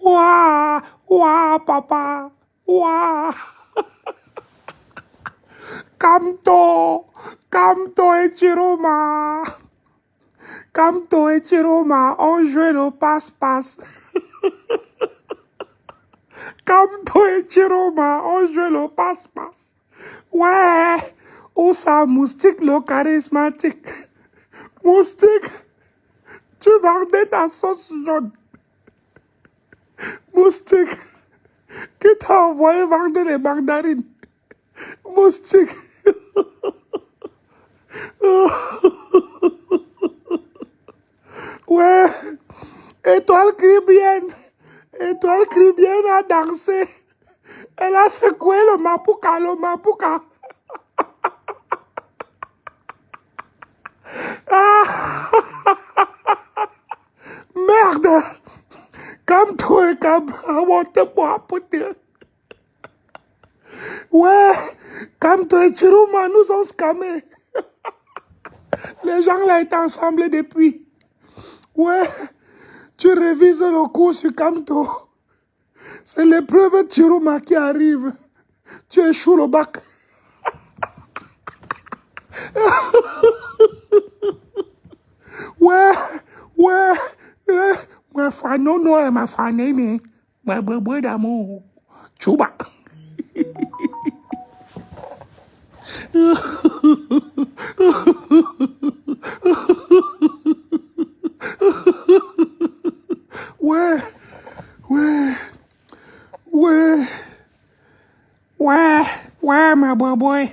Ouah, ouah, papa, ouah. Kamto et Chiroma. Kamto et Chiroma ont joué le passe-passe. Kamto et Chiroma ont joué le passe-passe. Ouais, où ça, moustique le charismatique. Moustique, tu vendais ta sauce jaune. Moustique, qui t'a envoyé vendre les mandarines. Moustique. Ouais, étoile Caribbean a dansé. Elle a secoué le mapuka. Ah, merde. Calme-toi, monte-moi, putain. Ouais, calme-toi, Chiroma, nous ont scamé. Les gens là étaient ensemble depuis. Ouais, tu révises le cours sur Kamto. C'est l'épreuve Chiroma qui arrive. Tu échoues le bac. Ouais, ma fano no ma fanene. Ma bébé d'amour. Chuba. Ouais, ma boy.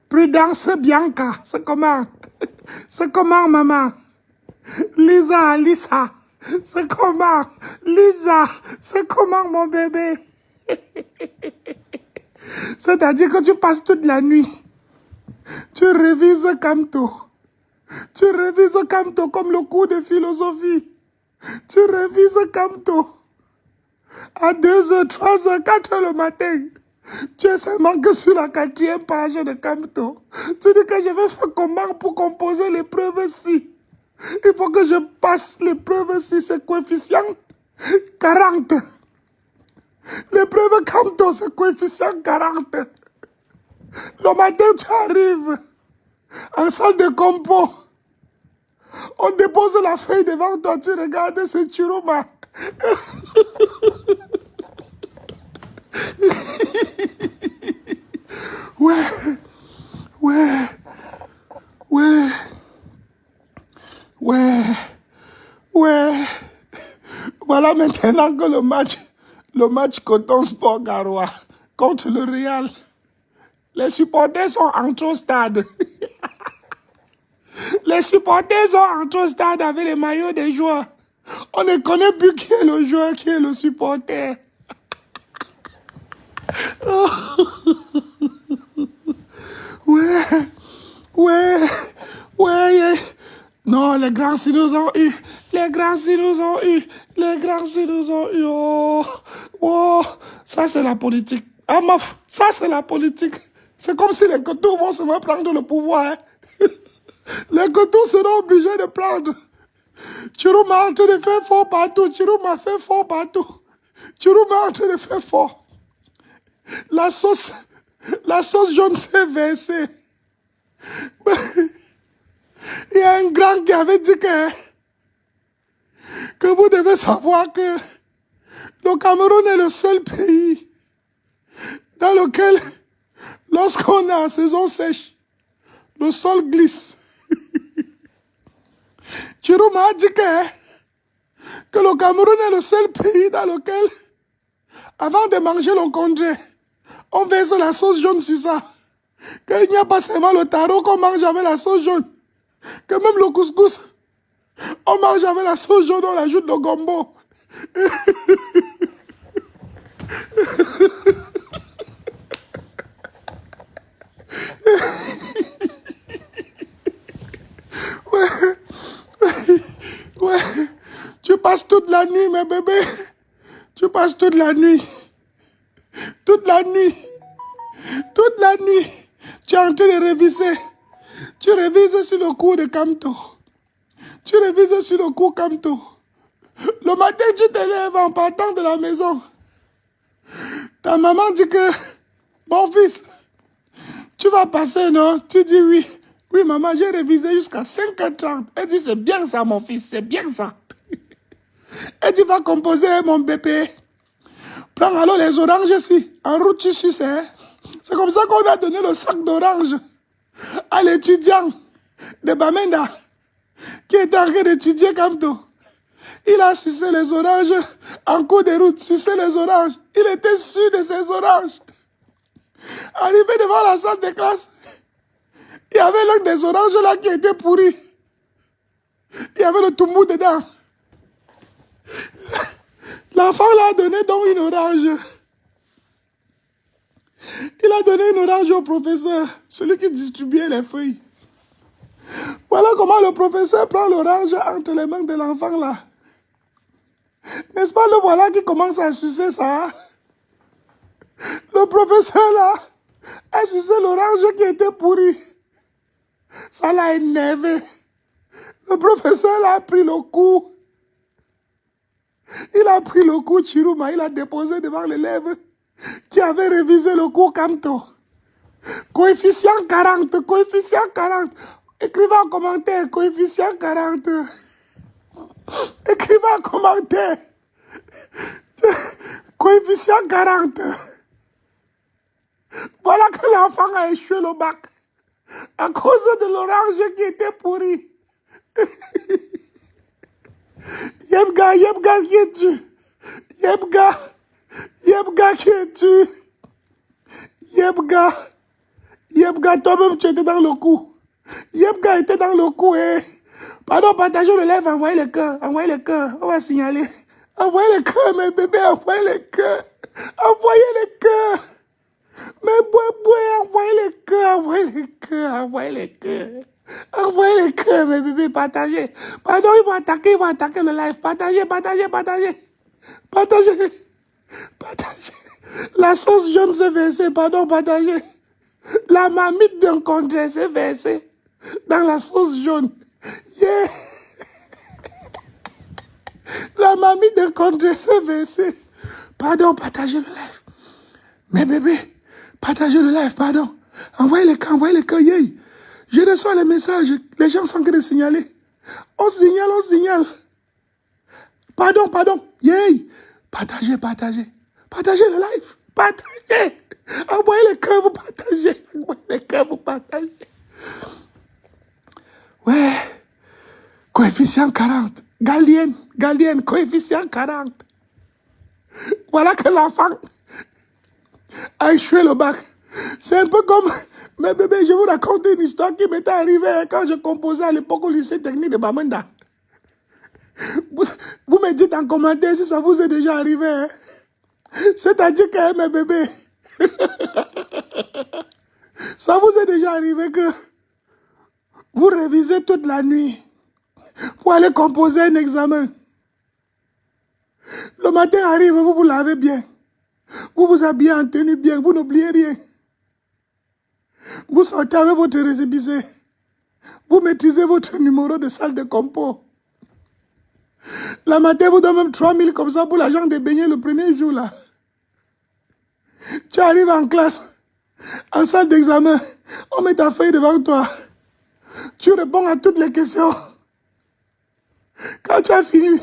Prudence Bianca, c'est comment? C'est comment, maman? Lisa, c'est comment? Lisa, c'est comment, mon bébé? C'est-à-dire que tu passes toute la nuit. Tu révises Kamto. Tu révises Kamto comme le cours de philosophie. Tu révises Kamto. À 2h, 3h, 4h le matin. Tu es seulement que sur la 4e page de Kamto. Tu dis que je vais faire comment pour composer l'épreuve ci. Il faut que je passe l'épreuve ci, c'est coefficient 40. L'épreuve Kamto, c'est coefficient 40. Le matin, tu arrives en salle de compo. On dépose la feuille devant toi, tu regardes, c'est Chiroma. Ouais. Voilà maintenant que le match Coton Sport Garoua contre le Real. Les supporters sont entrés au stade. Les supporters sont entrés au stade avec les maillots des joueurs. On ne connaît plus qui est le joueur, qui est le supporter. Ouais. Non, les grands s'ils nous ont eu. Oh, ça c'est la politique. Ah, maf, ça c'est la politique. C'est comme si les Cotons vont se mettre prendre le pouvoir. Hein. Les Cotons seront obligés de prendre. Chiroma est en train de faire fort partout. Chiroma fait fort partout. Chiroma est en train de faire fort. La sauce jaune s'est versée. Il y a un grand qui avait dit que vous devez savoir que le Cameroun est le seul pays dans lequel, lorsqu'on est en saison sèche, le sol glisse. Chiroma a dit que que le Cameroun est le seul pays dans lequel, avant de manger le congé, on verse la sauce jaune sur ça. Qu'il n'y a pas seulement le taro qu'on mange avec la sauce jaune. Que même le couscous, on mange avec la sauce jaune, on ajoute le gombo. Ouais, tu passes toute la nuit, mes bébés. Tu passes toute la nuit. Toute la nuit. Toute la nuit. Tu es en train de réviser. Tu révises sur le cours de Kamto. Tu révises sur le cours Kamto. Le matin, tu te lèves en partant de la maison. Ta maman dit que, mon fils, tu vas passer, non? Tu dis oui. Oui, maman, j'ai révisé jusqu'à 5h30. Elle dit, c'est bien ça, mon fils, c'est bien ça. Elle dit, va composer, mon bébé. Prends alors les oranges ici. En route, tu suces. C'est comme ça qu'on a donné le sac d'oranges à l'étudiant de Bamenda qui était en train d'étudier Kamto. Il a sucé les oranges en cours de route, sucé les oranges. Il était sûr de ses oranges. Arrivé devant la salle de classe, il y avait l'un des oranges là qui était pourri. Il y avait le toumou dedans. L'enfant l'a donné donc une orange. Il a donné une orange au professeur, celui qui distribuait les feuilles. Voilà comment le professeur prend l'orange entre les mains de l'enfant là. N'est-ce pas le voilà qui commence à sucer ça? Le professeur là a sucé l'orange qui était pourri. Ça l'a énervé. Le professeur là a pris le coup. Il a pris le cours Chiruma, il a déposé devant l'élève qui avait révisé le cours Kamto. Coefficient 40, coefficient 40. Écrivez en commentaire, coefficient 40. Écrivez en commentaire. Coefficient 40. Voilà que l'enfant a échoué le bac. À cause de l'orange qui était pourri. Yebga qui est tu. Yebga qui est tu. Yebga, toi-même tu étais dans le coup. Yebga était dans le coup et... Pardon, partagez le live, envoyez le cœur, on va signaler. Envoyez le cœur, mes bébés, envoyez le cœur. Envoyez le cœur. Mes bouets, envoyez le cœur, envoyez le cœur. Envoyez le cœur, mes bébés, partagez. Pardon, ils vont attaquer le live. Partagez. La sauce jaune s'est versée, pardon, partagez. La marmite d'un congrès s'est versée dans la sauce jaune. Yeah. La marmite d'un congrès s'est versée. Pardon, partagez le live. Mes bébés, partagez le live, pardon. Envoyez le cœur, yeah. Je reçois les messages, les gens sont en train de signaler. On signale. Pardon, yeah. Partagez. Partagez le live. Partagez. Envoyez le cœur, vous partagez. Ouais. Coefficient 40. Galien, coefficient 40. Voilà que l'enfant a échoué le bac. C'est un peu comme... Mais bébé, je vous raconte une histoire qui m'était arrivée quand je composais à l'époque au lycée technique de Bamenda. Vous me dites en commentaire si ça vous est déjà arrivé. Hein? C'est-à-dire que, mes bébés, ça vous est déjà arrivé que vous révisez toute la nuit pour aller composer un examen. Le matin arrive, vous vous lavez bien. Vous vous habillez en tenue bien, vous n'oubliez rien. Vous sortez avec votre récépissé. Vous maîtrisez votre numéro de salle de compo. La matin, vous donnez même 3000 comme ça pour l'argent de baigner le premier jour là. Tu arrives en classe, en salle d'examen, on met ta feuille devant toi. Tu réponds à toutes les questions. Quand tu as fini,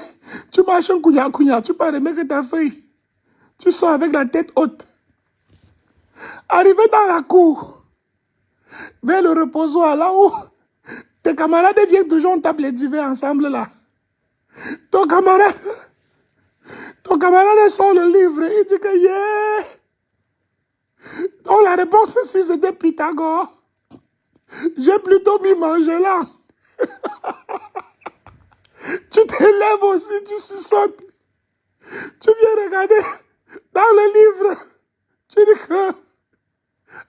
tu marches un kounya, tu peux remettre ta feuille. Tu sors avec la tête haute. Arrivé dans la cour, vers le reposoir, là où tes camarades viennent toujours, on tape les divers ensemble là. Ton camarade sort le livre, il dit que yeah. Donc la réponse ici c'était Pythagore. J'ai plutôt mis Magellan. Tu t'élèves aussi, tu suçotes. Tu viens regarder dans le livre. Tu dis que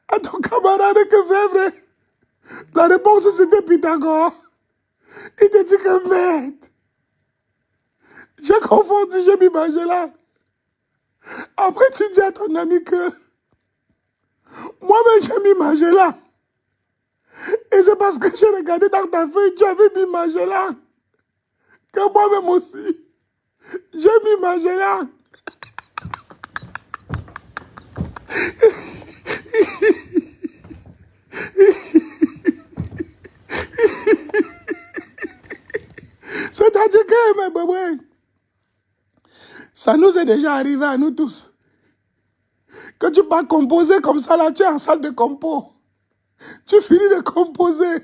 à ton camarade que c'est vrai. La réponse c'était Pythagore. Il te dit que merde. J'ai confondu, j'ai mis Magellan. Après tu dis à ton ami que moi-même j'ai mis Magellan. Et c'est parce que j'ai regardé dans ta feuille, tu avais mis Magellan. Que moi-même aussi, j'ai mis Magellan. C'est-à-dire que, mes bébés, ça nous est déjà arrivé à nous tous. Que tu vas composer comme ça, là, tu es en salle de compo. Tu finis de composer.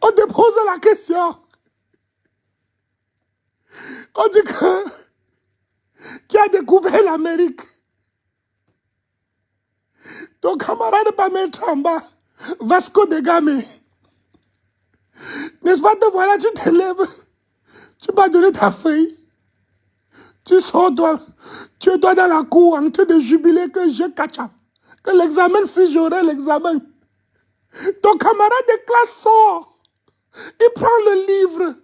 On te pose la question. On dit que qui a découvert l'Amérique? Ton camarade va mettre en bas Vasco de Gama. N'est-ce pas? Te voilà, tu te lèves. Tu vas donner ta feuille. Tu sors, toi. Tu es toi dans la cour en train de jubiler que j'ai catch-up. Que l'examen, si j'aurai l'examen. Ton camarade de classe sort. Il prend le livre.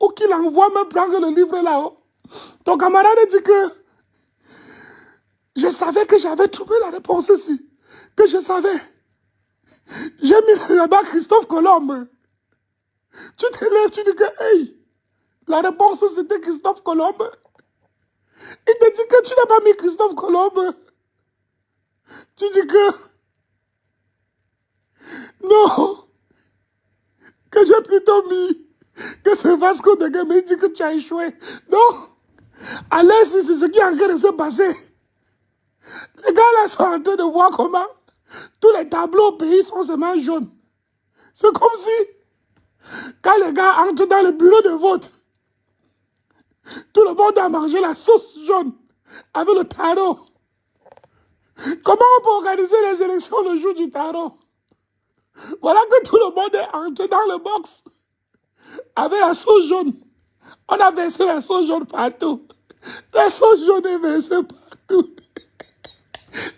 Ou qu'il envoie même prendre le livre là-haut. Ton camarade dit que je savais que j'avais trouvé la réponse ici. Que je savais. J'ai mis là-bas Christophe Colomb. Tu te lèves, tu dis que, hey, la réponse c'était Christophe Colomb. Il te dit que tu n'as pas mis Christophe Colomb. Tu dis que, non, que j'ai plutôt mis, que c'est Vasco de Gama. Il dit que tu as échoué. Donc, allez, si c'est ce qui est en train de se passer. Les gars là sont en train de voir comment tous les tableaux au pays sont seulement jaunes. C'est comme si, quand les gars entrent dans le bureau de vote, tout le monde a mangé la sauce jaune avec le tarot. Comment on peut organiser les élections le jour du tarot? Voilà que tout le monde est entré dans le box avec la sauce jaune. On a versé la sauce jaune partout. La sauce jaune est versée partout.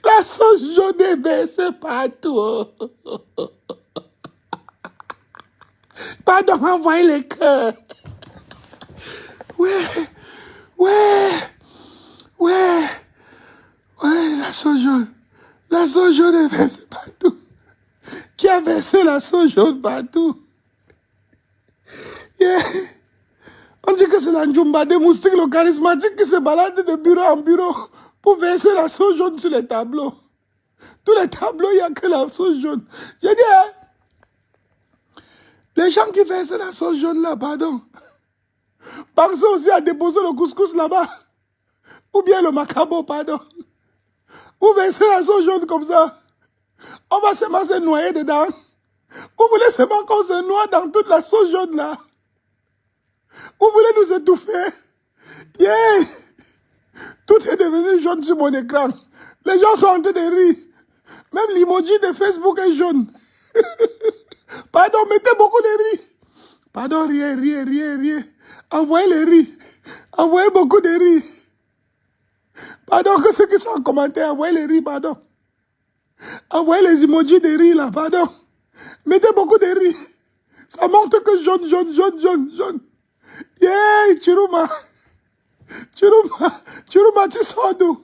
La sauce jaune est versée partout. Pardon, envoyez les cœurs. Ouais, ouais, ouais, ouais, la sauce jaune. La sauce jaune est versée partout. Qui a versé la sauce jaune partout? Yeah. On dit que c'est la Njumba des moustiques, le charismatique qui se balade de bureau en bureau pour verser la sauce jaune sur les tableaux. Tous les tableaux, il n'y a que la sauce jaune. J'ai dit, hein, les gens qui versent la sauce jaune là, pardon, pensez aussi à déposer le couscous là-bas. Ou bien le macabo, pardon. Vous versez la sauce jaune comme ça. On va seulement se noyer dedans. Vous voulez seulement qu'on se noie dans toute la sauce jaune là. Vous voulez nous étouffer. Yeah. Tout est devenu jaune sur mon écran. Les gens sont en train de rire. Même l'emoji de Facebook est jaune. Pardon, mettez beaucoup de rires. Pardon, riez. Envoyez les rires. Envoyez beaucoup de rires. Pardon, que ceux qui sont en commentaire, envoyez les rires, pardon. Envoyez les emojis de rires là, pardon. Mettez beaucoup de rires. Ça montre que jaune. Yeah, Chiruma, tu sors d'où?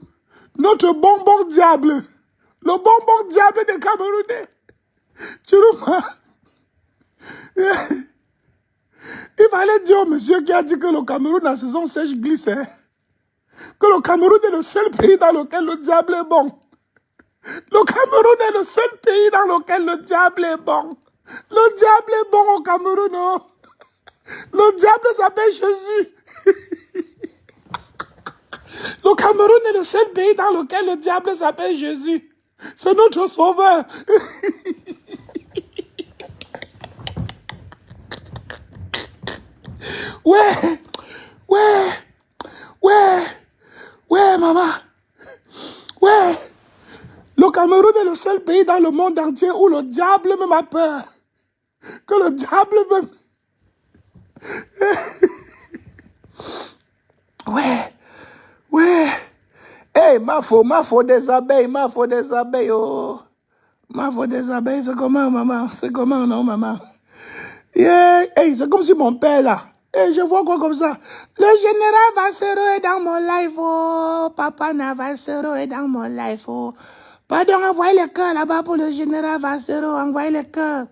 Notre bonbon diable. Le bonbon diable des Camerounais. Chiruma. Yeah. Il fallait dire au monsieur qui a dit que le Cameroun, la saison sèche, glisse. Hein? Que le Cameroun est le seul pays dans lequel le diable est bon. Le Cameroun est le seul pays dans lequel le diable est bon. Le diable est bon au Cameroun. Oh. Le diable s'appelle Jésus. Le Cameroun est le seul pays dans lequel le diable s'appelle Jésus. C'est notre sauveur. Ouais, ouais, ouais, maman. Ouais. Le Cameroun est le seul pays dans le monde entier où le diable même a peur. Que le diable même... Ouais, ouais. Hey, ma faute des abeilles, oh. Ma faute des abeilles, c'est comment, maman? C'est comment, non, maman? Yeah. Hey, c'est comme si mon père, là. Hey, je vois quoi comme ça? Le général Vassero est dans mon live, oh. Papa Navassero est dans mon live, oh. Pardon, envoyez le cœur là-bas pour le général Vassero, envoyez le cœur.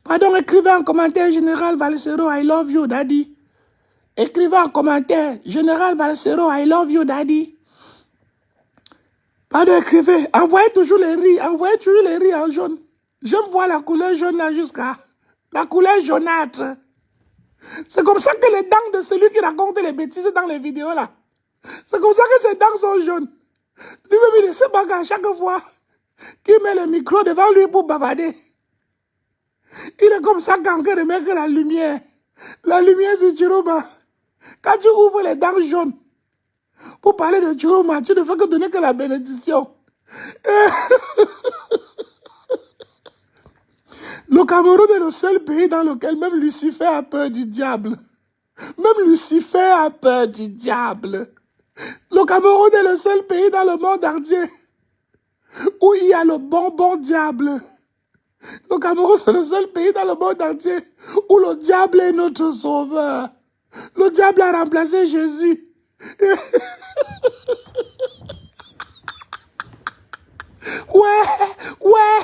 Pardon, écrivez en commentaire, général Vassero, I love you, daddy. Écrivez en commentaire, général Vassero, I love you, daddy. Pardon, écrivez. Envoyez toujours les riz en jaune. J'aime voir la couleur jaune là jusqu'à... La couleur jaunâtre. C'est comme ça que les dents de celui qui raconte les bêtises dans les vidéos là. C'est comme ça que ses dents sont jaunes. Lui-même, il ne sait pas qu'à chaque fois qu'il met le micro devant lui pour bavarder, il est comme ça quand il remet que la lumière. La lumière, c'est Chiroma. Quand tu ouvres les dents jaunes pour parler de Chiroma, tu ne fais que donner que la bénédiction. Le Cameroun est le seul pays dans lequel même Lucifer a peur du diable. Même Lucifer a peur du diable. Le Cameroun est le seul pays dans le monde entier où il y a le bonbon diable. Le Cameroun, c'est le seul pays dans le monde entier où le diable est notre sauveur. Le diable a remplacé Jésus. Ouais, ouais.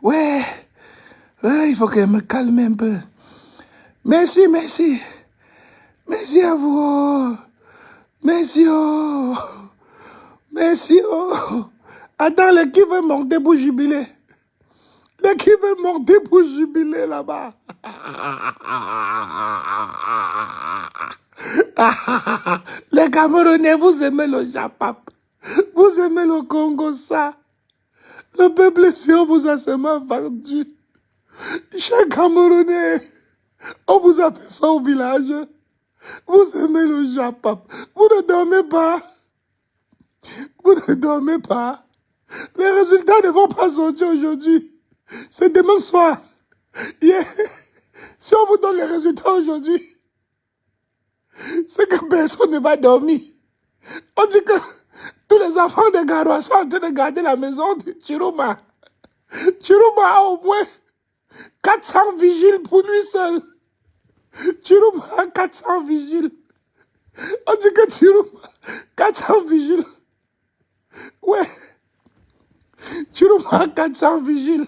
Ouais, ouais, il faut que je me calme un peu. Merci, merci. Merci à vous. Merci, oh. Merci, oh. Attends, l'équipe veut monter pour jubiler. L'équipe veut monter pour jubiler là-bas. Les Camerounais, vous aimez le Japap. Vous aimez le Congo, ça. Le peuple sion vous a seulement vendu. Chers Camerounais, on vous a fait ça au village. Vous aimez le Japap. Vous ne dormez pas. Vous ne dormez pas. Les résultats ne vont pas sortir aujourd'hui. C'est demain soir. Yeah. Si on vous donne les résultats aujourd'hui, c'est que personne ne va dormir. On dit que tous les enfants de Garoua sont en train de garder la maison de Chiroma. Chiroma a au moins 400 vigiles pour lui seul. Chiroma a 400 vigiles. On dit que Chiroma a 400 vigiles. Ouais. Chiroma a 400 vigiles.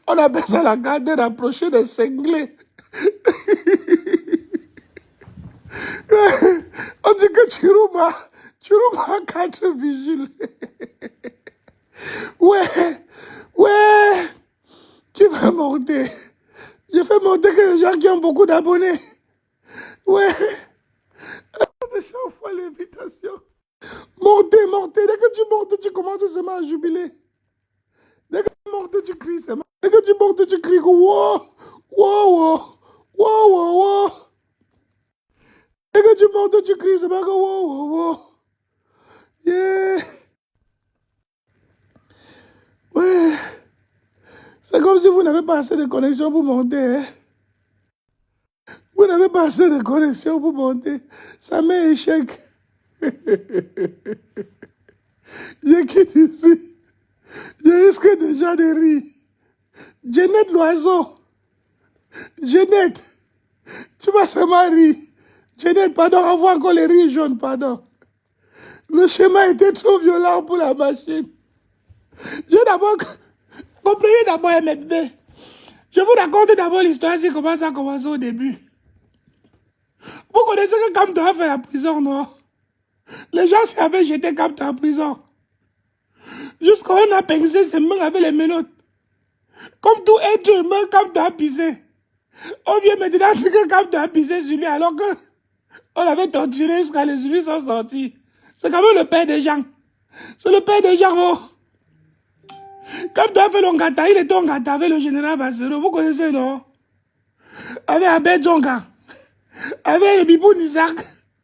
On appelle ça la garde rapprochée des cinglés. On dit que Chiroma a 4 vigiles. Ouais, ouais. Qui va monter? Je fais monter que les gens qui ont beaucoup d'abonnés. Ouais. Chaque fois l'invitation. Montez, montez. Dès que tu montes, tu commences seulement à jubiler. Dès que tu montes, tu cries seulement. Dès que tu montes, tu cries. Wow, wow, wow, wow, wow, wow. Dès que tu montes, tu cries seulement. Wow, wow, wow. Yeah. Ouais. C'est comme si vous n'avez pas assez de connexion pour monter. Hein? Vous n'avez pas assez de connexion pour monter. Ça met échec. Je quitte ici. Je risque déjà de rire. Jeannette Loiseau. Jeannette. Tu vas seulement rire. Jeannette, pardon, envoie encore les rires jaunes, pardon. Le schéma était trop violent pour la machine. Comprenez d'abord MFB. Je vous raconte d'abord l'histoire, c'est comment ça a commencé au début. Vous connaissez que Kamto a fait la prison, non? Les gens savaient jeter Kamto en prison. Jusqu'à on a pensé ses mains avec les menottes. Comme tout être humain, Kamto a pissé. On vient maintenant dire que Kamto a pissé sur lui alors que on l'avait torturé jusqu'à les yeux sont sortis. C'est quand même le père des gens. C'est le père des gens. Oh. Kamto a fait l'Ongata, il était Ongata avec le général Bassero. Vous connaissez, non? Avec Abed Djonga. Avec le Bibou Nizak.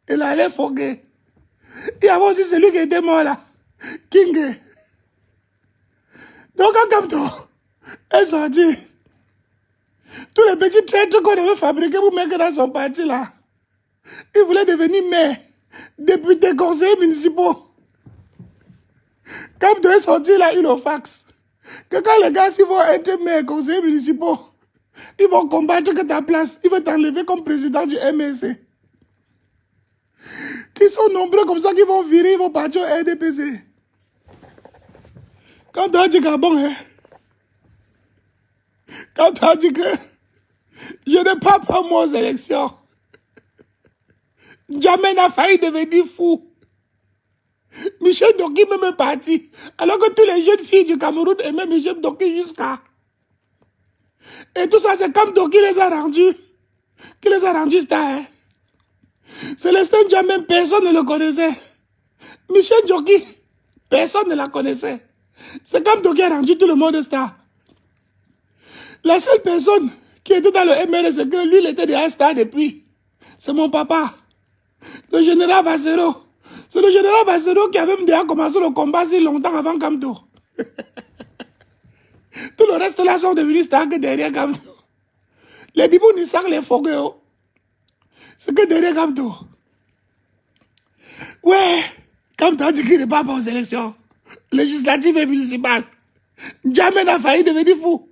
Il allait foguer. Il y avait aussi celui qui était mort là. King. Donc quand Kamto est sorti, tous les petits traîtres qu'on avait fabriqués pour mettre dans son parti là, il voulait devenir maire, député, conseiller municipaux. Kamto est sorti, il a eu le fax. Que quand les gars, s'ils vont être maire, conseillers municipaux, ils vont combattre que ta place, ils vont t'enlever comme président du MSC. Qui sont nombreux comme ça, qui vont virer, ils vont partir au RDPC. Quand tu as dit que bon, hein, quand tu as dit que je n'ai pas pris aux élections, jamais n'a failli devenir fou. Michel Doki même est parti. Alors que toutes les jeunes filles du Cameroun aimaient Michel Doki jusqu'à. Et tout ça, c'est Kamto qui les a rendus. Qui les a rendus stars. Célestin Djamem, personne ne le connaissait. Michel Doki, personne ne la connaissait. C'est Kamto qui a rendu tout le monde star. La seule personne qui était dans le MRS, c'est que lui, il était déjà star depuis. C'est mon papa. Le général Bassero. C'est le général Bassero qui avait déjà commencé le combat si longtemps avant Kamto. Tout le reste là sont devenus stars que derrière Kamto. Les Bibou Nissak, les Fogueo. C'est que derrière Kamto. Ouais, Kamto a dit qu'il n'est pas aux élections législatives et municipales. Jamais n'a failli devenir fou.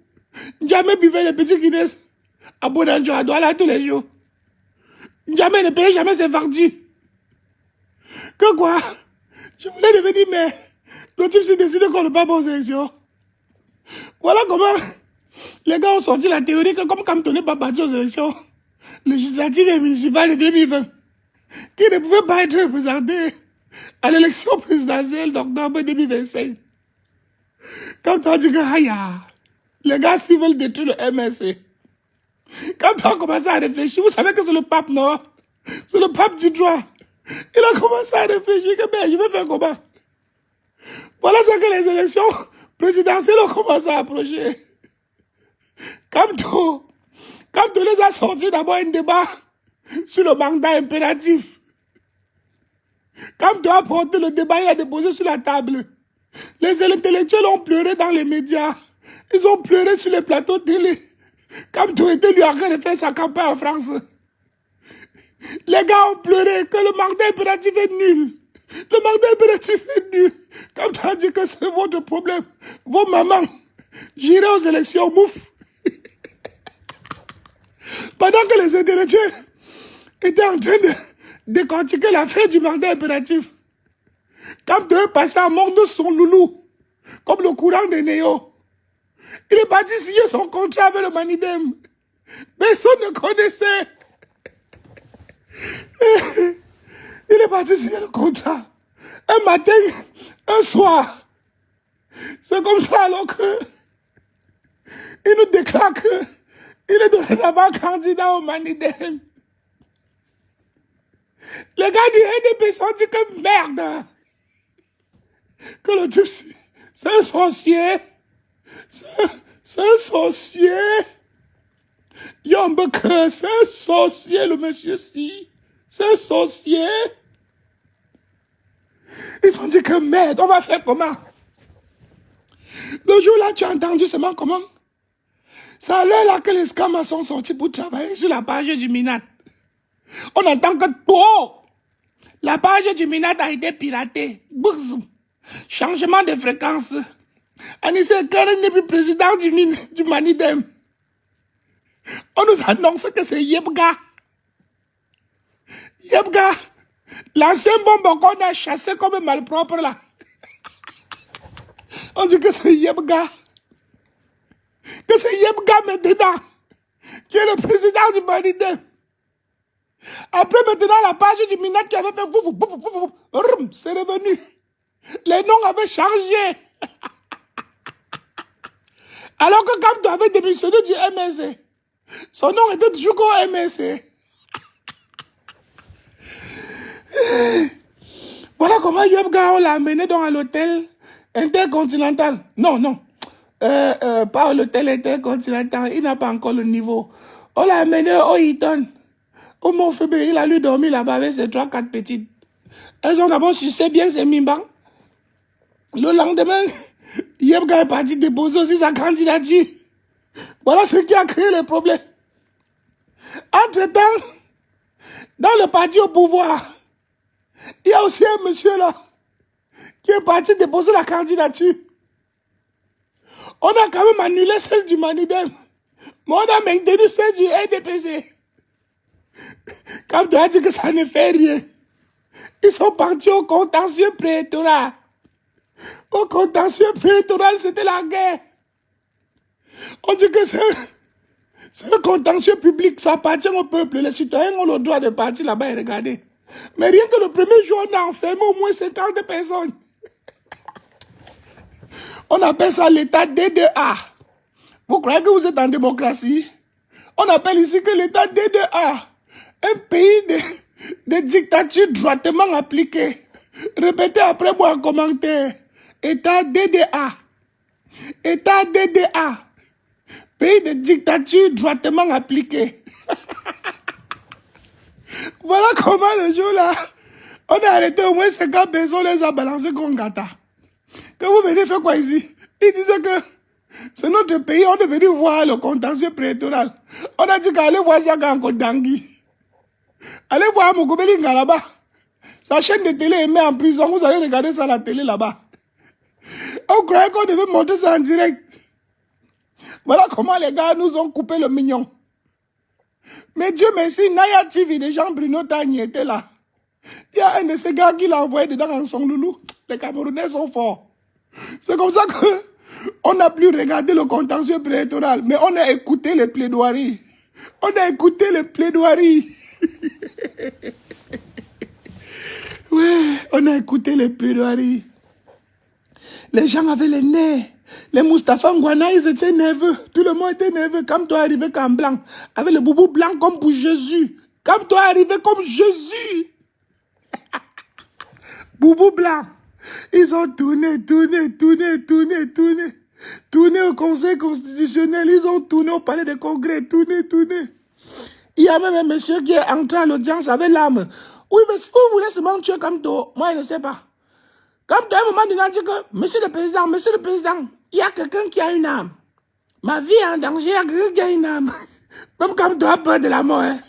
Jamais buvait les petits Guinness à Bonanjo, à Douala tous les jours. Jamais ne payait jamais ses factures. Que quoi? Je voulais devenir maire. Le type s'est décidé qu'on ne pas aux élections. Voilà comment les gars ont sorti la théorie que comme Kamto n'est pas parti aux élections législatives et municipales de 2020, qu'il ne pouvait pas être représenté à l'élection présidentielle d'octobre 2025. Kamto a dit que les gars s'ils veulent détruire le MSC. Kamto a commencé à réfléchir. Vous savez que c'est le pape, non? C'est le pape du droit. Il a commencé à réfléchir que ben, je vais faire comment? Voilà ce que les élections présidentielles ont commencé à approcher. Kamto les a sortis d'abord un débat sur le mandat impératif. Kamto a porté le débat, il a déposé sur la table. Les intellectuels ont pleuré dans les médias. Ils ont pleuré sur les plateaux télé. Kamto était lui en train de faire sa campagne en France. Les gars ont pleuré que le mandat impératif est nul. Le mandat impératif est nul. Kamto a dit que c'est votre problème. Vos mamans, j'irai aux élections, mouf. Pendant que les intellectuels étaient en train de décortiquer l'affaire du mandat impératif, Kamto est passé à manque de son loulou, comme le courant des Néo. Il est parti signer son contrat avec le Manidem. Personne ne connaissait. Il est parti signer le contrat. Un matin, un soir. C'est comme ça alors que il nous déclare qu'il est dorénavant candidat au Manidem. Les gars du NDP sont dit que merde. Que le type, c'est un sorcier. C'est un sorcier. Yambeke, c'est un sorcier, le monsieur-ci. C'est un sorcier. Ils ont dit que merde, on va faire comment? Le jour là, tu as entendu seulement comment? Ça a l'air là que les scammers sont sortis pour travailler sur la page du Minat. On entend que trop. La page du Minat a été piratée. Boum. Changement de fréquence. Anissé Karen n'est plus président du Manidem. On nous annonce que c'est Yebga. Yebga, l'ancien bonbon qu'on a chassé comme malpropre là. On dit que c'est Yebga. Que c'est Yebga maintenant, qui est le président du Manidem. Après maintenant, la page du Minat qui avait fait c'est revenu. Les noms avaient changé. Alors que Kamto avait démissionné du MSC, Son nom était toujours comme MSC. Voilà comment Yebga, on l'a amené à l'hôtel intercontinental. Non, non. Pas l'hôtel intercontinental. Il n'a pas encore le niveau. On l'a amené au Eton. Au Montfébé, il a lui dormi là-bas avec ses 3-4 petites. Elles ont d'abord sucé bien ses mimbans. Le lendemain, Yebga est parti déposer aussi sa candidature. Voilà ce qui a créé les problèmes. Entre-temps, dans le parti au pouvoir, il y a aussi un monsieur là qui est parti déposer la candidature. On a quand même annulé celle du Manidem, mais on a maintenu celle du RDPC. Quand tu as dit que ça ne fait rien, ils sont partis au contentieux préélectoral. Au contentieux préélectoral, c'était la guerre. On dit que c'est un contentieux public, ça appartient au peuple. Les citoyens ont le droit de partir là-bas et regarder. Mais rien que le premier jour, on a enfermé au moins 50 personnes. On appelle ça l'état D2A. Vous croyez que vous êtes en démocratie? On appelle ici que l'état D2A. Un pays de dictature droitement appliquée. Répétez après moi en commentaire. État DDA. État DDA. Pays de dictature droitement appliquée. Voilà comment le jour là, on a arrêté au moins 50 personnes, on les a balancés comme gata. Que vous venez faire quoi ici? Ils disaient que c'est notre pays, on est venu voir le contentieux préélectoral. On a dit qu'allez voir ça quand Dangui. Allez voir Mokobelinga là-bas. Sa chaîne de télé est mise en prison, vous allez regarder ça à la télé là-bas. On croyait qu'on devait montrer ça en direct. Voilà comment les gars nous ont coupé le mignon. Mais Dieu merci, Naya TV de Jean-Bruno Tagny était là. Il y a un de ces gars qui l'a envoyé dedans en son loulou. Les Camerounais sont forts. C'est comme ça qu'on n'a plus regardé le contentieux préélectoral, mais on a écouté les plaidoiries. On a écouté les plaidoiries. Ouais, on a écouté les plaidoiries. Les gens avaient les nerfs. Les Moustapha Ngwana, ils étaient nerveux. Tout le monde était nerveux. Comme toi arrivé comme blanc. Avec le boubou blanc comme pour Jésus. Comme toi arrivé comme Jésus. Boubou blanc. Ils ont tourné au Conseil constitutionnel. Ils ont tourné au palais des congrès. Tourné. Il y a même un monsieur qui est entré à l'audience avec l'arme. Oui, mais si vous voulez seulement tuer comme toi, moi je ne sais pas. Comme toi, à un moment donné, on dit que, monsieur le président, il y a quelqu'un qui a une âme. Ma vie est en danger, il y a quelqu'un qui a une âme. Même comme toi, a peur de la mort. Hein.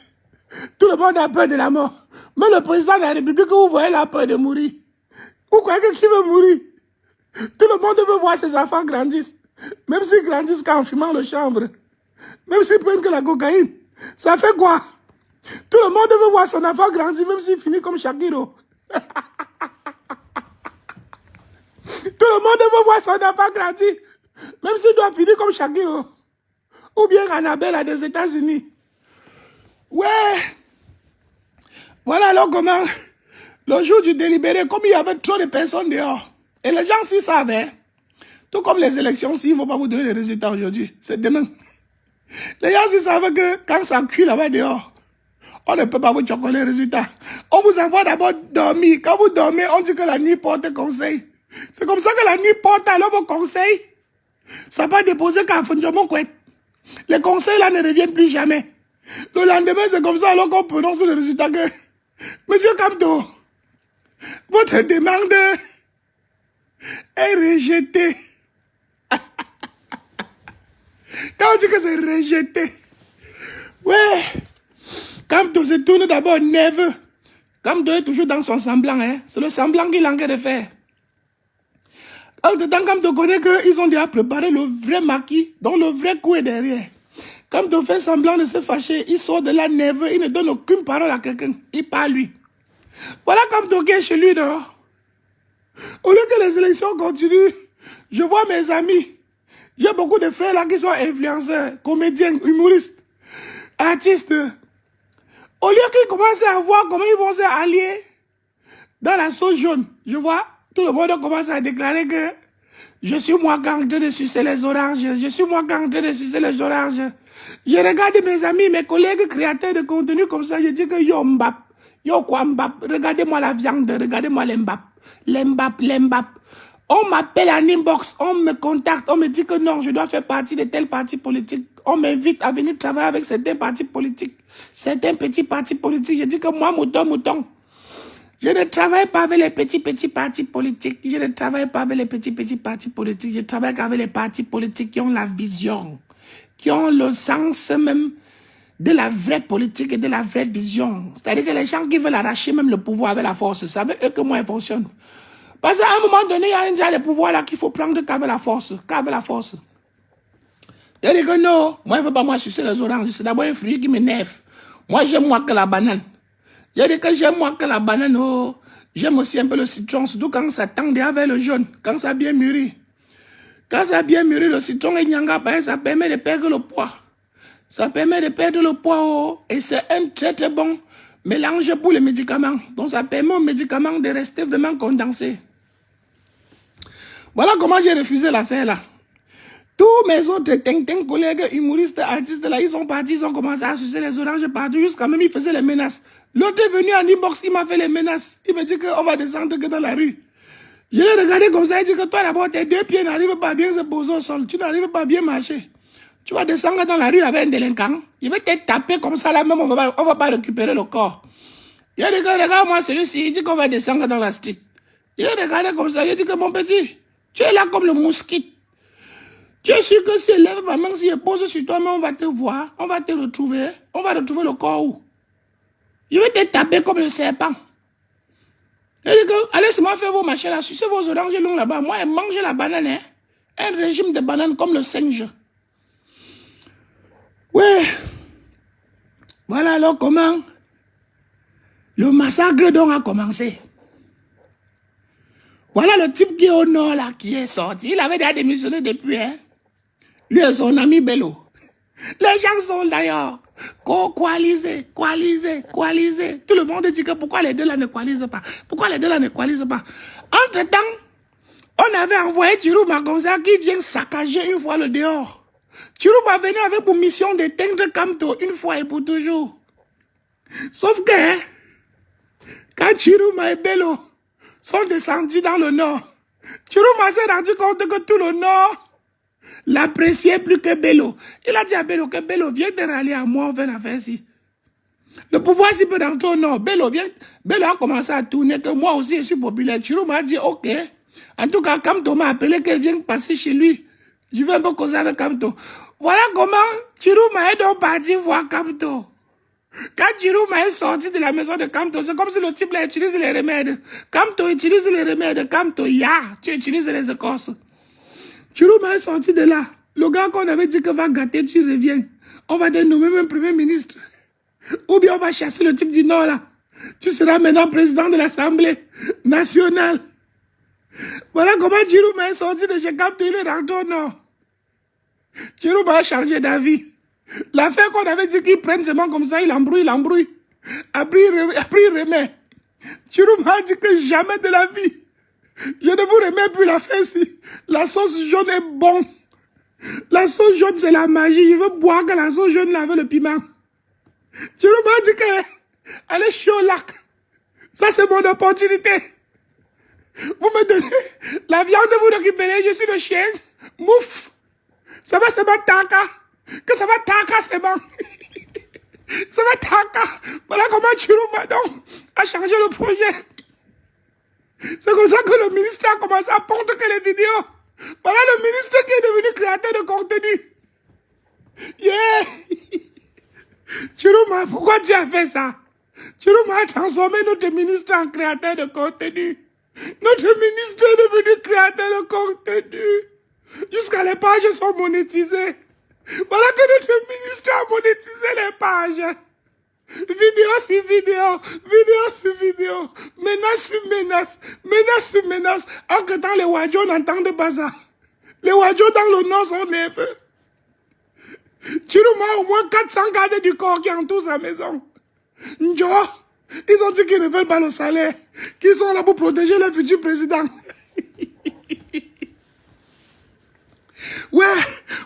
Tout le monde a peur de la mort. Mais le président de la République, vous voyez, il a peur de mourir. Vous croyez que qui veut mourir? Tout le monde veut voir ses enfants grandir. Même s'ils grandissent qu'en fumant le chanvre. Même s'ils prennent que la cocaïne. Ça fait quoi? Tout le monde veut voir son enfant grandir, même s'il finit comme Shakiro. Tout le monde veut voir son enfant grandir, même s'il doit finir comme Shakiro. Ou bien Annabelle des États-Unis. Ouais. Voilà alors comment, le jour du délibéré, comme il y avait trop de personnes dehors, et les gens s'y savaient, tout comme les élections, s'ils ne vont pas vous donner les résultats aujourd'hui, c'est demain. Les gens s'y savaient que quand ça cuit là-bas dehors, on ne peut pas vous choquer les résultats. On vous envoie d'abord dormir. Quand vous dormez, on dit que la nuit porte conseil. C'est comme ça que la nuit porte alors vos conseils. Ça va déposer qu'à Fondiomon Kouet. Les conseils là ne reviennent plus jamais. Le lendemain, c'est comme ça alors qu'on prononce le résultat que... Monsieur Kamto, votre demande est rejetée. Quand on dit que c'est rejeté, ouais, Kamto se tourne d'abord nerveux. Kamto est toujours dans son semblant, hein. C'est le semblant qu'il a en train de faire. Entre-temps, Kamto connaît qu'ils ont déjà préparé le vrai maquis, dont le vrai coup est derrière. Kamto fait semblant de se fâcher, il sort de là nerveux, il ne donne aucune parole à quelqu'un, il parle lui. Voilà Kamto qui est chez lui dehors. Au lieu que les élections continuent, je vois mes amis. J'ai beaucoup de frères là qui sont influenceurs, comédiens, humoristes, artistes. Au lieu qu'ils commencent à voir comment ils vont s'allier dans la sauce jaune, je vois, tout le monde commence à déclarer que Je suis moi qui est en train de sucer les oranges. Je suis moi qui est en train de sucer les oranges. Je regarde mes amis, mes collègues créateurs de contenu comme ça. Je dis que yo mbap. Yo quoi mbap. Regardez-moi la viande. Regardez-moi les mbap. Les mbap, les mbap. On m'appelle en inbox. On me contacte. On me dit que non, je dois faire partie de tel parti politique. On m'invite à venir travailler avec certains partis politiques. Certains petits partis politiques. Je dis que moi, mouton. Je ne travaille pas avec les petits partis politiques. Je ne travaille pas avec les petits partis politiques. Je travaille avec les partis politiques qui ont la vision, qui ont le sens même de la vraie politique et de la vraie vision. C'est-à-dire que les gens qui veulent arracher même le pouvoir avec la force, c'est avec eux que moi, ils fonctionnent. Parce qu'à un moment donné, il y a un genre de pouvoir là qu'il faut prendre qu'avec la force. Qu'avec la force. Je dis que non, moi, je ne veux pas moi sucer les oranges. C'est d'abord un fruit qui m'énerve. Moi, j'aime moi que la banane. Je dis que j'aime moi que la banane, oh, j'aime aussi un peu le citron, surtout quand ça tend avec le jaune, quand ça a bien mûri. Quand ça a bien mûri, le citron et nyanga, ça permet de perdre le poids. Ça permet de perdre le poids, oh, et c'est un très très bon mélange pour les médicaments. Donc ça permet aux médicaments de rester vraiment condensés. Voilà comment j'ai refusé l'affaire là. Tous mes autres collègues, humoristes, artistes, là, ils sont partis, ils ont commencé à sucer les oranges partout, jusqu'à même ils faisaient les menaces. L'autre est venu en inbox, il m'a fait les menaces. Il me dit qu'on va descendre que dans la rue. Je l'ai regardé comme ça, il dit que toi d'abord, tes deux pieds n'arrivent pas bien à se poser au sol, tu n'arrives pas bien marcher. Tu vas descendre dans la rue avec un délinquant, il va te taper comme ça là même, on va pas récupérer le corps. Il a dit que regarde-moi celui-ci, il dit qu'on va descendre dans la street. Il a regardé comme ça, il a dit que mon petit, tu es là comme le mousquite. Tu es sûr que si elle lève ma main, si elle pose sur toi, mais on va te voir, on va te retrouver, on va retrouver le corps où? Je vais te taper comme le serpent. Allez seulement faire vos machins là, sucez vos oranges longs là-bas. Moi, elle mange la banane, hein. Un régime de banane comme le singe. Ouais. Voilà alors comment le massacre donc a commencé. Voilà le type qui est au nord là, qui est sorti. Il avait déjà démissionné depuis, hein. Lui et son ami Bello. Les gens sont d'ailleurs coalisés. Tout le monde dit que pourquoi les deux là ne coalisent pas. Pourquoi les deux là ne coalisent pas. Entre-temps, on avait envoyé Chirouma comme ça qui vient saccager une fois le dehors. Chirouma venait avec pour mission d'éteindre Kamto une fois et pour toujours. Sauf que, quand Chirouma et Bello sont descendus dans le nord, Chirouma s'est rendu compte que tout le nord l'appréciait plus que Bello. Il a dit à Bello que Bello vient de rallier à moi, on fait l'affaire ici. Le pouvoir s'y peut rentrer au nord. Bello a commencé à tourner que moi aussi je suis populaire. Chirouma a dit ok. En tout cas, Kamto m'a appelé qu'elle vient passer chez lui. Je vais un peu causer avec Kamto. Voilà comment Chirouma est donc parti voir Kamto. Quand Chirouma est sorti de la maison de Kamto, c'est comme si le type là utilise les remèdes. Kamto utilise les remèdes. Kamto, tu utilises les écorces. Chirouma est sorti de là. Le gars qu'on avait dit que va gâter, tu reviens. On va te nommer même premier ministre. Ou bien on va chasser le type du Nord là. Tu seras maintenant président de l'Assemblée nationale. Voilà comment Chirouma est sorti de chez Kamto, il est rentré au Nord. Chirouma a changé d'avis. L'affaire qu'on avait dit qu'il prenne seulement comme ça, il embrouille. Après il remet. Chirouma a dit que jamais de la vie. Je ne vous remets plus l'affaire ici. La sauce jaune est bon. La sauce jaune, c'est la magie. Je veux boire que la sauce jaune là avec le piment. Chirouma a dit qu'elle est chaud lac. Ça, c'est mon opportunité. Vous me donnez la viande, vous récupérez, je suis le chien. Mouf. Ça va, c'est ma taka. Que ça va taka, c'est bon. Ça va taka. Voilà comment Chirouma donc a changé le projet. C'est comme ça que le ministre a commencé à pondre que les vidéos. Voilà le ministre qui est devenu créateur de contenu. Yeah! Chirouma, pourquoi tu as fait ça? Chirouma a transformé notre ministre en créateur de contenu. Notre ministre est devenu créateur de contenu. Jusqu'à les pages sont monétisées. Voilà que notre ministre a monétisé les pages. Vidéo sur vidéo, menace sur menace. Entre temps, les Wadjo n'entendent pas ça. Les Wadjo dans le nord sont nerveux. Chirouma a au moins 400 gardes du corps qui entourent sa maison. Njo, ils ont dit qu'ils ne veulent pas le salaire, qu'ils sont là pour protéger le futur président. Ouais,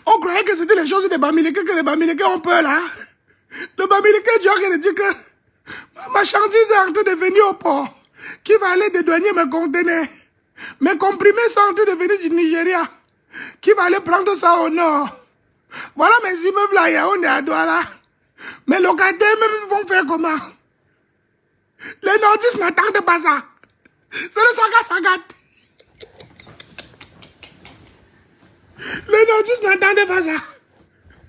on croyait que c'était les choses des Bamileke, que les Bamileke ont peur là. Le Bamileke, Dieu a dit que ma marchandise est en train de venir au port. Qui va aller dédouaner mes conteneurs? Mes comprimés sont en train de venir du Nigeria. Qui va aller prendre ça au nord? Voilà mes immeubles à Yaoundé, à Douala. Mes locataires même vont faire comment? Les nordistes n'attendent pas ça. C'est le saga-sagat. Les nordistes n'attendent pas ça.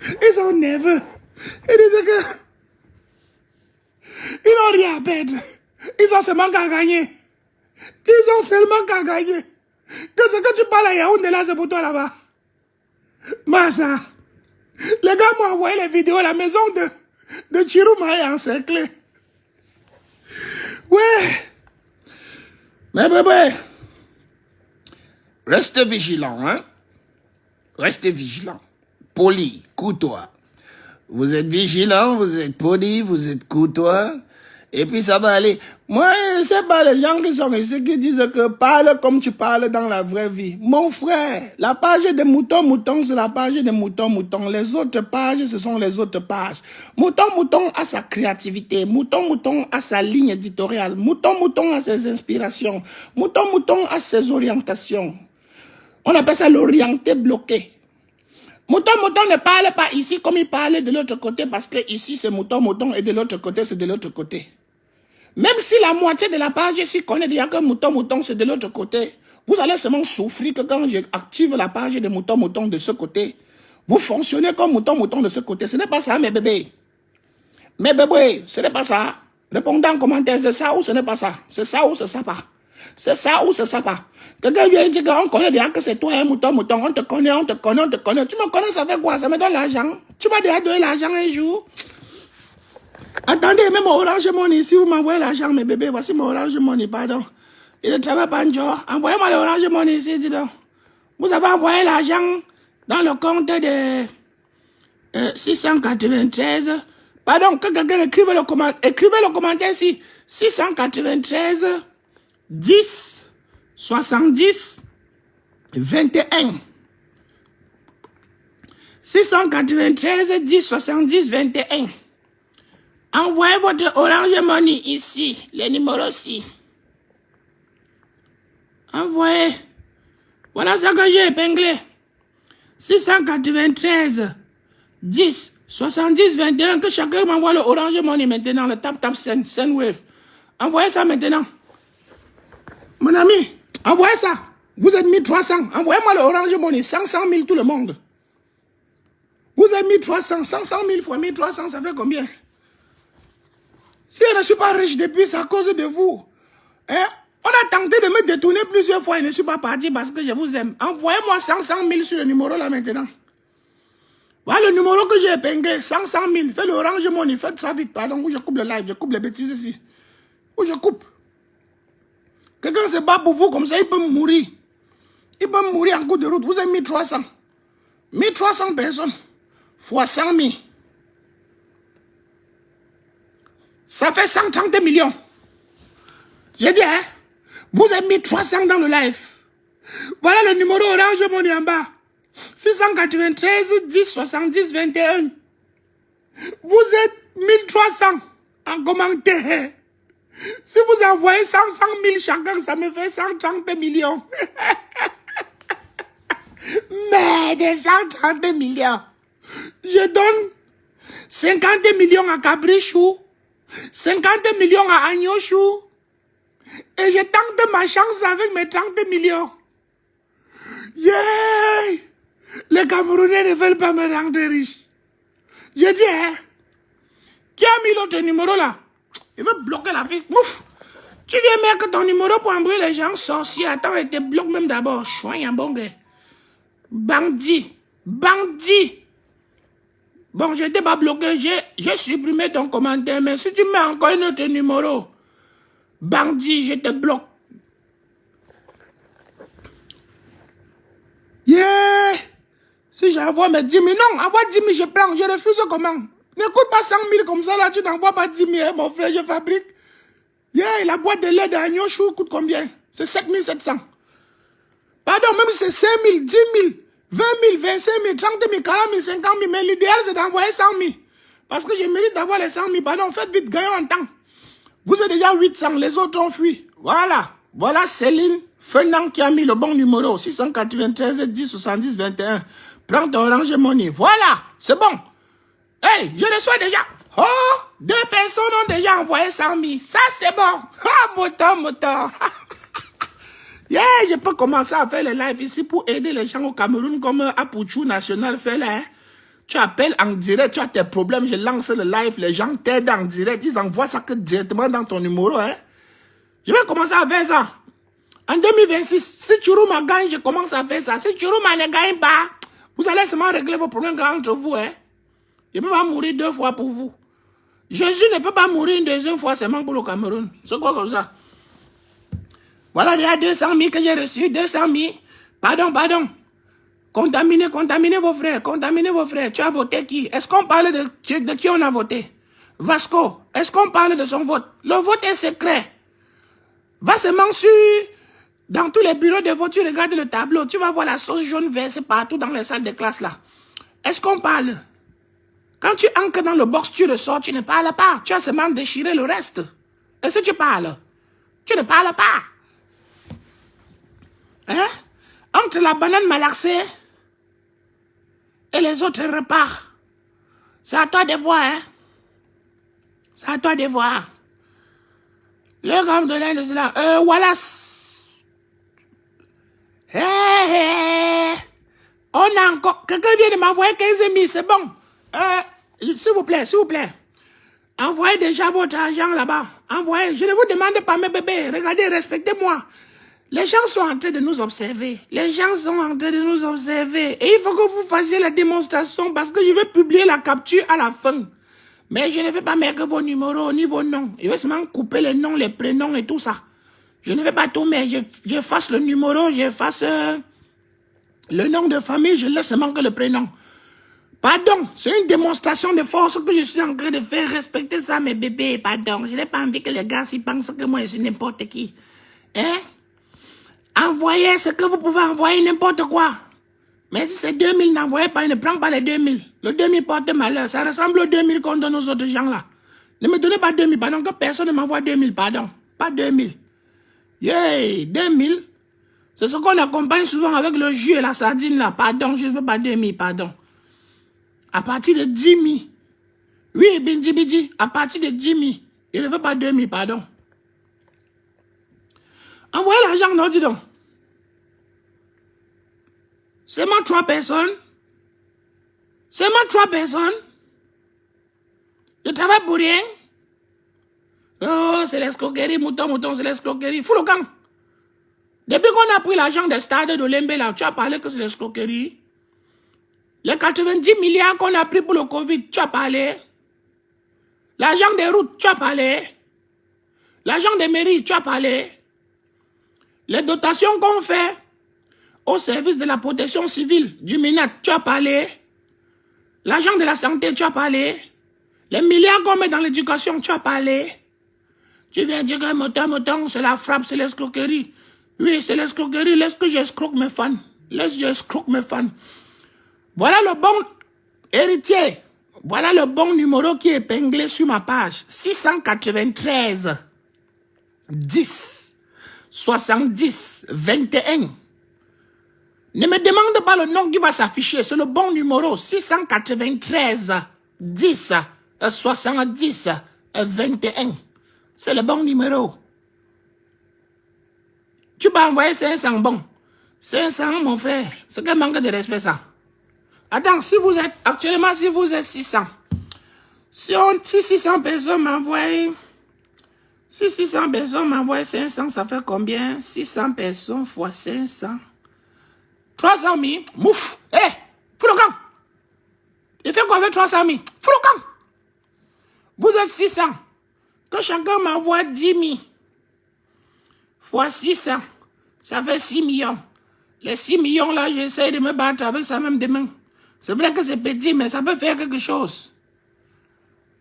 Ils sont nerveux. Ils disent que ils n'ont rien à perdre. Ils ont seulement qu'à gagner. Ils ont seulement qu'à gagner. Que ce que tu parles à Yaoundé là, c'est pour toi là-bas. Massa. Les gars m'ont envoyé les vidéos à la maison de Chirouma est encerclée. Ouais. Mais bébé, restez vigilant, hein. Restez vigilant. Poli, courtois. Vous êtes vigilant, vous êtes poli, vous êtes courtois. Et puis ça va aller. Moi, c'est pas les gens qui sont ici qui disent que parle comme tu parles dans la vraie vie. Mon frère, la page des moutons, c'est la page des moutons. Les autres pages, ce sont les autres pages. Mouton a sa créativité. Mouton a sa ligne éditoriale. Mouton a ses inspirations. Mouton a ses orientations. On appelle ça l'orienté bloqué. Mouton ne parle pas ici comme il parlait de l'autre côté parce que ici c'est mouton et de l'autre côté c'est de l'autre côté. Même si la moitié de la page ici connaît déjà que mouton c'est de l'autre côté, vous allez seulement souffrir que quand j'active la page de mouton de ce côté, vous fonctionnez comme mouton de ce côté. Ce n'est pas ça mes bébés. Mes bébés, ce n'est pas ça. Répondez en commentaire, c'est ça ou ce n'est pas ça. C'est ça ou c'est ça pas. C'est ça ou c'est ça pas. Quelqu'un vient dire qu'on connaît déjà que c'est toi un mouton. On te connaît. Tu me connais, ça fait quoi? Ça me donne l'argent. Tu m'as déjà donné l'argent un jour. Attendez, même Orange Money, si vous m'envoyez l'argent, mes bébés, voici mon Orange Money, pardon. Il ne travaille pas en jour. Envoyez-moi l'Orange Money ici, dis donc. Vous avez envoyé l'argent dans le compte de 693. Pardon, que quelqu'un écrive le commentaire ici. 693 10 70 21. 693 10 70 21. Envoyez votre Orange Money ici, les numéros ici. Envoyez. Voilà ce que j'ai épinglé. 693 10 70 21. Que chacun m'envoie le Orange Money maintenant, le tap send wave. Envoyez ça maintenant. Mon ami, envoyez ça. Vous êtes 1300. Envoyez-moi le Orange Money. 100 000 tout le monde. Vous êtes 1300. 100 000 fois 1300, ça fait combien? Si je ne suis pas riche depuis, c'est à cause de vous. Hein? On a tenté de me détourner plusieurs fois et je ne suis pas parti parce que je vous aime. Envoyez-moi 100 000 sur le numéro là maintenant. Voilà le numéro que j'ai épinglé. 100 000. Faites le Orange Money. Faites ça vite. Pardon, où je coupe le live. Je coupe les bêtises ici. Où je coupe. Quelqu'un se bat pour vous comme ça, il peut mourir. Il peut mourir en cours de route. Vous êtes 1300. 1300 personnes. Fois 100 000. Ça fait 130 millions. J'ai dit, hein? Vous êtes 1300 dans le live. Voilà le numéro Orange Money en bas. 693 10 70 21. Vous êtes 1300 en commentaire. Si vous envoyez 100 000 chacun, ça me fait 130 millions. Mais des 130 millions. Je donne 50 millions à Cabrichou, 50 millions à Agnochou, et je tente ma chance avec mes 30 millions. Yeah! Les Camerounais ne veulent pas me rendre riche. Je dis, hein? Qui a mis l'autre numéro là? Il veut bloquer la vie. Ouf! Tu viens mettre ton numéro pour embrouiller les gens sorciers. Attends, il te bloque même d'abord. Chouin, un bon gars. Bandit. Bandit. Bon, je t'ai pas bloqué. J'ai supprimé ton commentaire. Mais si tu mets encore un autre numéro, bandit, je te bloque. Yeah! Si j'envoie mes 10 000, non, envoie 10 000, je prends. Je refuse comment? N'écoute pas 100 000 comme ça, là, tu n'envoies pas 10 000, hein, mon frère, je fabrique. Yeah, la boîte de lait d'Agnochou coûte combien? C'est 7 700. Pardon, même si c'est 5 000, 10 000, 20 000, 25 000, 30 000, 40 000, 50 000. Mais l'idéal, c'est d'envoyer 100 000. Parce que je mérite d'avoir les 100 000. Pardon, faites vite, gagnons en temps. Vous êtes déjà 800, les autres ont fui. Voilà. Voilà Céline Fernand qui a mis le bon numéro. 693 10 70 21. Prends ton Orange Money. Voilà. C'est bon. Hey, je reçois déjà. Oh, 2 personnes ont déjà envoyé 100 000. Ça, c'est bon. Ah, moton. Yeah, je peux commencer à faire les lives ici pour aider les gens au Cameroun comme Apouchou National fait là. Hein. Tu appelles en direct, tu as tes problèmes, je lance le live, les gens t'aident en direct, ils envoient ça que directement dans ton numéro. Hein. Je vais commencer à faire ça. En 2026, si Chourouma gagne, je commence à faire ça. Si Chourouma ne gagne pas, vous allez seulement régler vos problèmes entre vous. Hein. Je ne peux pas mourir 2 fois pour vous. Jésus ne peut pas mourir une 2e fois seulement pour le Cameroun. C'est quoi comme ça? Voilà, il y a 200 000 que j'ai reçus, 200 000. Pardon. Contaminez vos frères, Tu as voté qui? Est-ce qu'on parle de qui on a voté? Vasco, est-ce qu'on parle de son vote? Le vote est secret. Va seulement dans tous les bureaux de vote, tu regardes le tableau, tu vas voir la sauce jaune versée partout dans les salles de classe là. Est-ce qu'on parle? Quand tu entres dans le box, tu ressors, tu ne parles pas. Tu as seulement déchiré le reste. Est-ce que tu parles? Tu ne parles pas. Hein? Entre la banane malaxée et les autres repas. C'est à toi de voir, hein? C'est à toi de voir. Le gramme de l'Inde, c'est là. Wallace. Hey. On a encore... Quelqu'un vient de m'envoyer 15 000, c'est bon. S'il vous plaît. Envoyez déjà votre argent là-bas. Envoyez. Je ne vous demande pas, mes bébés. Regardez, respectez-moi. Les gens sont en train de nous observer. Et il faut que vous fassiez la démonstration parce que je vais publier la capture à la fin. Mais je ne vais pas mettre vos numéros ni vos noms. Je vais seulement couper les noms, les prénoms et tout ça. Je ne vais pas tout mettre. J'efface le numéro, j'efface le nom de famille, je laisse seulement que le prénom. Pardon, c'est une démonstration de force que je suis en train de faire. Respecter ça, mes bébés. Pardon, je n'ai pas envie que les gars s'y pensent que moi je suis n'importe qui. Hein? Envoyez ce que vous pouvez envoyer, n'importe quoi. Mais si c'est 2000, n'envoyez pas, ne prends pas les 2000. Le 2000 porte malheur. Ça ressemble aux 2000 qu'on donne aux autres gens là. Ne me donnez pas 2000, pardon, que personne ne m'envoie 2000, pardon. Pas 2000. Yeah, 2000. C'est ce qu'on accompagne souvent avec le jus et la sardine là. Pardon, je ne veux pas 2000, pardon. À partir de 10 000. Oui, Bindi, à partir de 10 000. Je ne veux pas 2000, pardon. Envoyez l'argent, non, dis donc. Seulement 3 personnes. Je travaille pour rien. Oh, c'est l'escroquerie, mouton, c'est l'escroquerie. Fous le camp. Depuis qu'on a pris l'argent des stades de Lembe, là, tu as parlé que c'est l'escroquerie. Les 90 milliards qu'on a pris pour le Covid, tu as parlé. L'argent des routes, tu as parlé. L'argent des mairies, tu as parlé. Les dotations qu'on fait au service de la protection civile du MINAT, tu as parlé. L'argent de la santé, tu as parlé. Les milliards qu'on met dans l'éducation, tu as parlé. Tu viens dire que moton, c'est la frappe, c'est l'escroquerie. Oui, c'est l'escroquerie. Laisse que j'escroque mes fans. Voilà le bon héritier. Voilà le bon numéro qui est épinglé sur ma page. 693 10 70 21. Ne me demande pas le nom qui va s'afficher. C'est le bon numéro. 693 10 70 21. C'est le bon numéro. Tu peux envoyer 500 bon. 500, mon frère. C'est quel manque de respect, ça. Attends, si vous êtes 600. Si 600 personnes m'envoient... Si 600 personnes m'envoient 500, ça fait combien? 600 personnes fois 500. 300 000. Mouf. Hé, fous le camp. Il fait quoi avec 300 000? Fous le camp. Vous êtes 600. Que chacun m'envoie 10 000. Fois 600. Ça fait 6 millions. Les 6 millions là, j'essaie de me battre avec ça même demain. C'est vrai que c'est petit, mais ça peut faire quelque chose.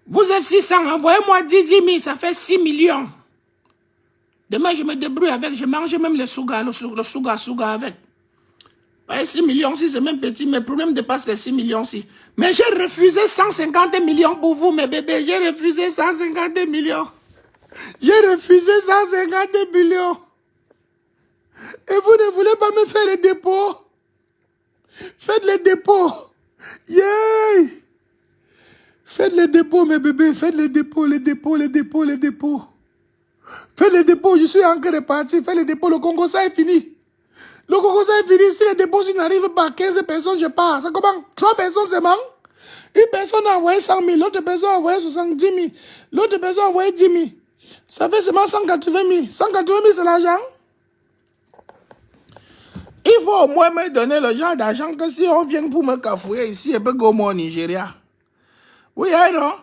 Vous êtes 600, envoyez-moi 10 000, ça fait 6 millions. Demain, je me débrouille avec, je mange même le souga avec. 6 millions, si c'est même petit, mes problèmes dépassent les 6 millions. Si. Mais j'ai refusé 150 millions pour vous, mes bébés. J'ai refusé 150 millions. J'ai refusé 150 millions. Et vous ne voulez pas me faire les dépôts. Faites les dépôts. Yeah. Faites les dépôts, mes bébés. Faites les dépôts, les dépôts, les dépôts, les dépôts. Faites les dépôts. Je suis encore reparti. Faites les dépôts. Le Congo, ça est fini. Le Congo, ça est fini. Si les dépôts n'arrivent pas, 15 personnes, je pars. C'est comment? 3 personnes, c'est bon? Une personne a envoyé 100 000. L'autre personne a envoyé 70 000. L'autre personne a envoyé 10 000. Ça fait seulement 180 000. 180 000, c'est l'argent. Il faut au moins me donner le genre d'argent que si on vient pour me cafouiller ici, et peut go au Nigeria. Oui, non?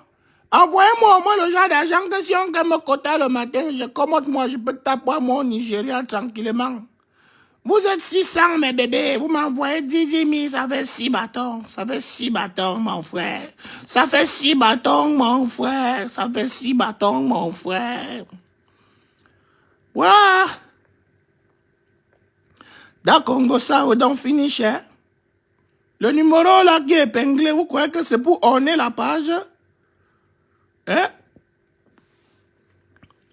Envoyez-moi au moins le genre d'argent que si on me quota le matin, je commande moi, je peux taper mon Nigeria tranquillement. Vous êtes 600, mes bébés. Vous m'envoyez 10 000, ça fait 6 bâtons. Ça fait 6 bâtons, mon frère. Ça fait 6 bâtons, mon frère. Ça fait 6 bâtons, mon frère. Voilà. Dans Congo, ça, on don't finish, hein? Le numéro là qui est épinglé, vous croyez que c'est pour orner la page? Hein?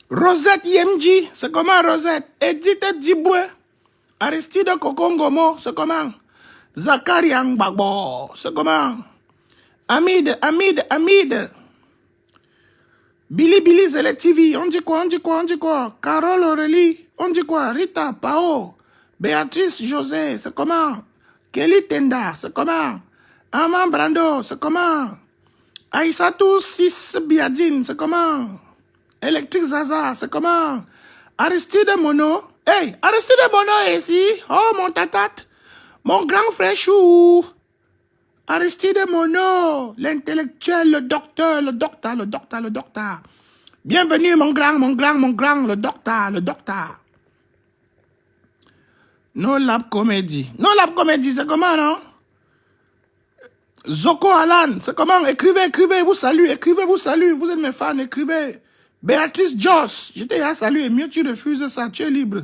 Rosette Yemji, c'est comment Rosette? Edith Diboué. Aristide Kokongomo, c'est comment? Zakari Angbagbo, c'est comment? Hamid. Billy Zeletivi, on dit quoi? Carole Aurélie, on dit quoi? Rita Pao, Béatrice José, c'est comment? Kelly Tenda, c'est comment? Aman Brando, c'est comment? Aïssatou 6 Biadine, c'est comment? Electric Zaza, c'est comment? Aristide Mono. Hey, Aristide Mono est ici. Oh, mon tatat. Mon grand frère chou. Aristide Mono. L'intellectuel, le docteur. Bienvenue, mon grand, le docteur. No Lab Comedy. No Lab Comedy, c'est comment, non? Zoko Alan, c'est comment? Écrivez, vous salue. Vous êtes mes fans, écrivez. Béatrice Joss, je t'ai salué, mieux tu refuses ça, tu es libre.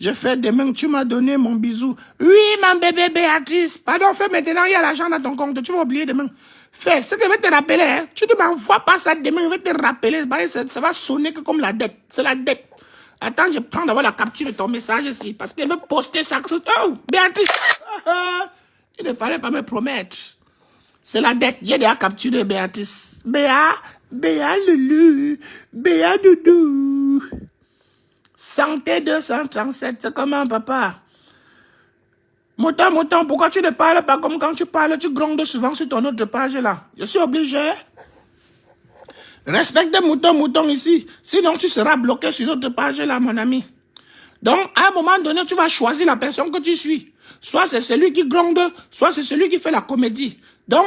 J'ai fait demain, tu m'as donné mon bisou. Oui, mon bébé Béatrice. Pardon, fais maintenant, il y a l'argent dans ton compte, tu vas oublier demain. Fais, ce que je vais te rappeler, hein. Tu ne m'envoies pas ça demain, je vais te rappeler, ça va sonner que comme la dette, c'est la dette. Attends, je prends d'abord la capture de ton message ici, parce qu'elle veut poster ça. Oh, Béatrice, il ne fallait pas me promettre. C'est la dette. J'ai déjà capturé Béatrice. Béa Lulu, Béa Doudou. Santé 237, c'est comment, papa? Mouton, pourquoi tu ne parles pas comme quand tu parles, tu grondes souvent sur ton autre page là? Je suis obligé. Respecte mouton ici. Sinon, tu seras bloqué sur notre page là, mon ami. Donc, à un moment donné, tu vas choisir la personne que tu suis. Soit c'est celui qui gronde, soit c'est celui qui fait la comédie. Donc,